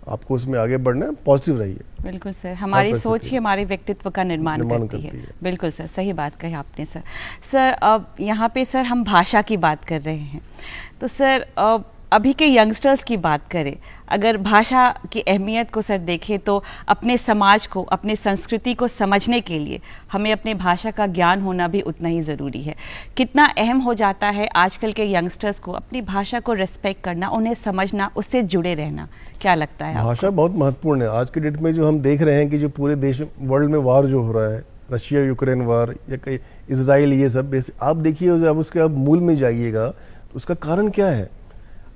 आपको उसमें आगे बढ़ना है, पॉजिटिव रहिए। बिल्कुल सर, हमारी सोच ही हमारे व्यक्तित्व का निर्माण करती है। बिल्कुल सर, सही बात कही आपने सर। सर, अब यहाँ पे सर हम भाषा की बात कर रहे हैं, तो सर अभी के यंगस्टर्स की बात करें, अगर भाषा की अहमियत को सर देखें तो अपने समाज को, अपने संस्कृति को समझने के लिए हमें अपने भाषा का ज्ञान होना भी उतना ही ज़रूरी है। कितना अहम हो जाता है आजकल के यंगस्टर्स को अपनी भाषा को रिस्पेक्ट करना, उन्हें समझना, उससे जुड़े रहना, क्या लगता है आपको? भाषा बहुत महत्वपूर्ण है। आज के डेट में जो हम देख रहे हैं कि जो पूरे देश, वर्ल्ड में वार जो हो रहा है, रशिया यूक्रेन वार या कई इसराइल, ये सब आप देखिए, जब उसके आप मूल में जाइएगा तो उसका कारण क्या है?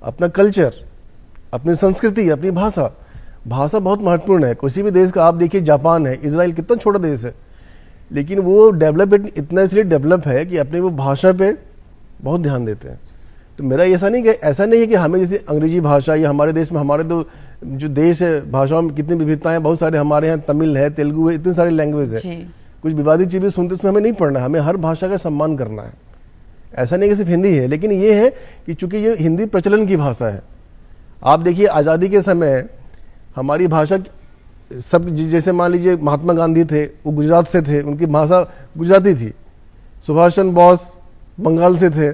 अपना कल्चर, अपनी संस्कृति, अपनी भाषा। भाषा बहुत महत्वपूर्ण है। किसी भी देश का आप देखिए, जापान है, इजराइल कितना छोटा देश है, लेकिन वो डेवलप इतना इसलिए डेवलप है कि अपने वो भाषा पे बहुत ध्यान देते हैं। तो मेरा ऐसा नहीं है कि हमें जैसे अंग्रेजी भाषा, या हमारे देश में, हमारे तो जो देश है भाषाओं में कितनी विविधताएं हैं, बहुत सारे हमारे यहाँ तमिल है, तेलुगु है, इतने सारे लैंग्वेज है। कुछ विवादित चीज़ें सुनते उसमें हमें नहीं पढ़ना है, हमें हर भाषा का सम्मान करना है। ऐसा नहीं कि सिर्फ हिंदी है, लेकिन ये है कि चूंकि ये हिंदी प्रचलन की भाषा है। आप देखिए, आज़ादी के समय हमारी भाषा सब, जैसे मान लीजिए महात्मा गांधी थे, वो गुजरात से थे, उनकी भाषा गुजराती थी। सुभाष चंद्र बोस बंगाल से थे,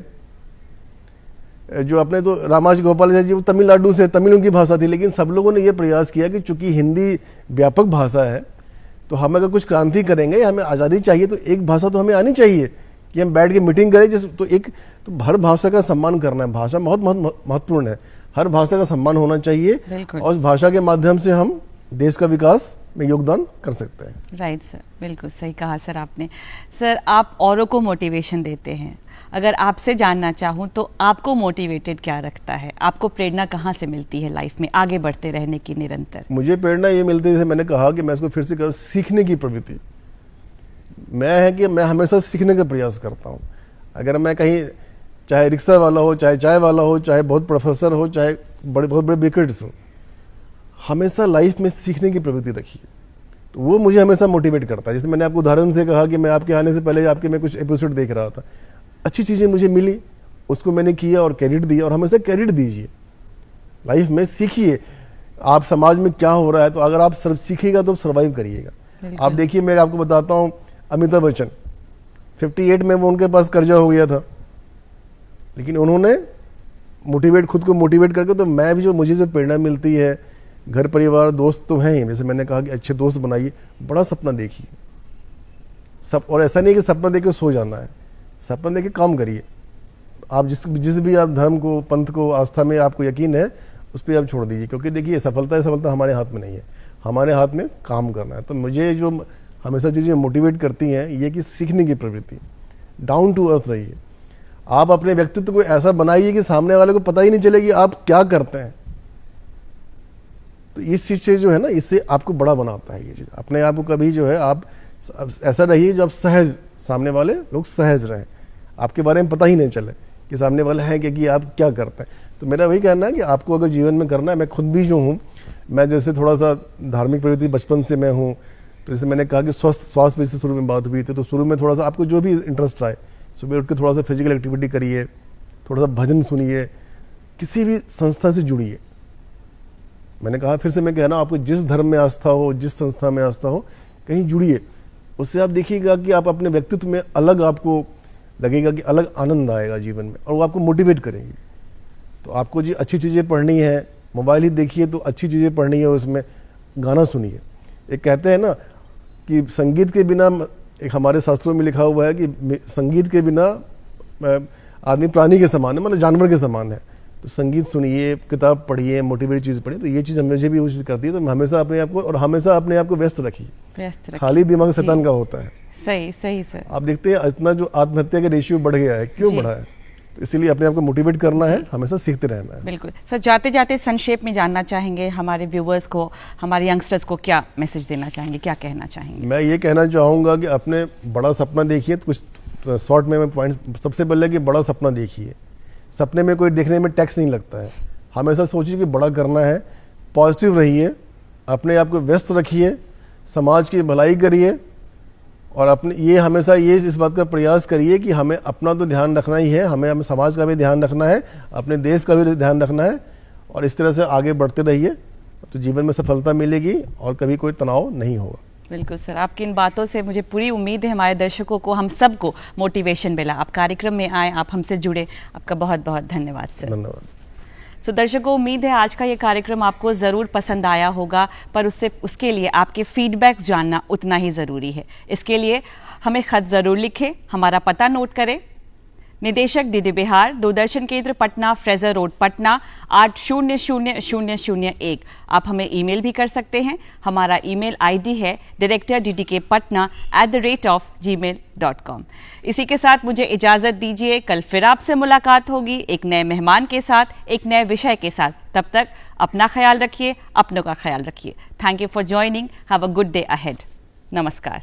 जो अपने तो रामाजी गोपालाचारी जी वो तमिलनाडु से, तमिल उनकी भाषा थी। लेकिन सब लोगों ने ये प्रयास किया कि चूंकि हिंदी व्यापक भाषा है, तो हम अगर कुछ क्रांति करेंगे, हमें आज़ादी चाहिए, तो एक भाषा तो हमें आनी चाहिए कि हम बैठ के मीटिंग करें। जैसे तो हर भाषा का सम्मान करना है। भाषा बहुत महत्वपूर्ण है, हर भाषा का सम्मान होना चाहिए, और उस भाषा के माध्यम से हम देश का विकास में योगदान कर सकते हैं। राइट सर, बिल्कुल सही कहा सर आपने। सर, आप औरों को मोटिवेशन देते हैं, अगर आपसे जानना चाहूँ तो आपको मोटिवेटेड क्या रखता है? आपको प्रेरणा कहाँ से मिलती है लाइफ में आगे बढ़ते रहने की निरंतर? मुझे प्रेरणा ये मिलती है, जैसे मैंने कहा कि मैं इसको फिर से सीखने की प्रवृत्ति मैं हमेशा सीखने का प्रयास करता हूँ। अगर मैं कहीं, चाहे रिक्शा वाला हो, चाहे चाय वाला हो, चाहे बहुत प्रोफेसर हो, चाहे बहुत बड़े विकेट्स हो, हमेशा लाइफ में सीखने की प्रवृत्ति रखिए। तो वो मुझे हमेशा मोटिवेट करता है। जैसे मैंने आपको उदाहरण से कहा कि मैं आपके आने से पहले मैं कुछ एपिसोड देख रहा था, अच्छी चीज़ें मुझे मिली, उसको मैंने किया और क्रेडिट दिया, और हमेशा क्रेडिट दीजिए। लाइफ में सीखिए, आप समाज में क्या हो रहा है, तो अगर आप सिर्फ सीखिएगा तो सर्वाइव करिएगा। आप देखिए, मैं आपको बताता हूँ, अमिताभ बच्चन 58 में वो उनके पास कर्जा हो गया था, लेकिन उन्होंने खुद को मोटिवेट करके, तो मैं भी मुझे जो प्रेरणा मिलती है, घर परिवार दोस्त तो हैं ही, जैसे मैंने कहा कि अच्छे दोस्त बनाइए, बड़ा सपना देखिए सब। और ऐसा नहीं कि सपना देख के सो जाना है, सपना देख के काम करिए। आप जिस भी आप धर्म को, पंथ को, आस्था में आपको यकीन है उस पर आप छोड़ दीजिए, क्योंकि देखिए सफलता हमारे हाथ में नहीं है, हमारे हाथ में काम करना है। तो मुझे जो हमेशा चीज़ें मोटिवेट करती हैं ये कि सीखने की प्रवृत्ति, डाउन टू अर्थ रहिए। आप अपने व्यक्तित्व को ऐसा बनाइए कि सामने वाले को पता ही नहीं चले कि आप क्या करते हैं। तो इस चीज़ से जो है ना, इससे आपको बड़ा बनाता है ये चीज़। अपने आप को कभी जो है आप ऐसा रहिए जो आप सहज, सामने वाले लोग सहज रहें, आपके बारे में पता ही नहीं चले कि सामने वाले हैं कि आप क्या करते हैं। तो मेरा वही कहना है कि आपको अगर जीवन में करना है, मैं खुद भी जो हूँ, मैं जैसे थोड़ा सा धार्मिक प्रवृत्ति बचपन से मैं हूँ, तो जैसे मैंने कहा कि स्वास्थ्य पे से शुरू में बात हुई थी, तो शुरू में थोड़ा सा आपको जो भी इंटरेस्ट आए, सुबह उठ के थोड़ा सा फिजिकल एक्टिविटी करिए, थोड़ा सा भजन सुनिए, किसी भी संस्था से जुड़िए। मैंने कहा, फिर से मैं कह रहा हूँ, आपको जिस धर्म में आस्था हो, जिस संस्था में आस्था हो, कहीं जुड़िए। उससे आप देखिएगा कि आप अपने व्यक्तित्व में अलग, आपको लगेगा कि अलग आनंद आएगा जीवन में, और वो आपको मोटिवेट करेंगी। तो आपको जी अच्छी चीज़ें पढ़नी है, मोबाइल ही देखिए तो अच्छी चीज़ें पढ़नी है, उसमें गाना सुनिए। एक कहते हैं ना कि संगीत के बिना, एक हमारे शास्त्रों में लिखा हुआ है कि संगीत के बिना आदमी प्राणी के समान है, मतलब जानवर के समान है। तो संगीत सुनिए, किताब पढ़िए, मोटिवेट चीज़ पढ़िए। तो ये चीज़ मुझे भी उचित करती है। तो हमेशा अपने आप को, और हमेशा अपने आप को व्यस्त रखिए। खाली दिमाग शैतान का होता है। सही सर। आप देखते हैं इतना जो आत्महत्या का रेशियो बढ़ गया है, क्यों बढ़ा है? तो इसीलिए अपने आप को मोटिवेट करना है, हमेशा सीखते रहना है। बिल्कुल सर, जाते जाते संक्षेप में जानना चाहेंगे हमारे व्यूवर्स को, हमारे यंगस्टर्स को क्या मैसेज देना चाहेंगे, क्या कहना चाहेंगे? मैं ये कहना चाहूँगा कि अपने बड़ा सपना देखिए। तो कुछ शॉर्ट में पॉइंट्स, सबसे पहले कि बड़ा सपना देखिए। सपने में कोई देखने में टैक्स नहीं लगता है। हमेशा सोचिए कि बड़ा करना है, पॉजिटिव रहिए, अपने आप को व्यस्त रखिए, समाज की भलाई करिए, और अपने ये हमेशा ये इस बात का प्रयास करिए कि हमें अपना तो ध्यान रखना ही है, हमें समाज का भी ध्यान रखना है, अपने देश का भी ध्यान रखना है, और इस तरह से आगे बढ़ते रहिए तो जीवन में सफलता मिलेगी और कभी कोई तनाव नहीं होगा। बिल्कुल सर, आपकी इन बातों से मुझे पूरी उम्मीद है हमारे दर्शकों को, हम सबको मोटिवेशन मिला। आप कार्यक्रम में आए, आप हमसे जुड़े, आपका बहुत बहुत धन्यवाद सर। धन्यवाद। तो दर्शकों, उम्मीद है आज का ये कार्यक्रम आपको ज़रूर पसंद आया होगा, पर उसके लिए आपके फीडबैक्स जानना उतना ही ज़रूरी है। इसके लिए हमें ख़त ज़रूर लिखें। हमारा पता नोट करें: निदेशक डीडी बिहार, दूरदर्शन केंद्र पटना, फ्रेजर रोड पटना 800001। आप हमें ईमेल भी कर सकते हैं। हमारा ईमेल आईडी है directorddkpatna@gmail.com। इसी के साथ मुझे इजाज़त दीजिए। कल फिर आपसे मुलाकात होगी एक नए मेहमान के साथ, एक नए विषय के साथ। तब तक अपना ख्याल रखिए, अपनों का ख्याल रखिए। Thank you for joining. Have a good day ahead. नमस्कार।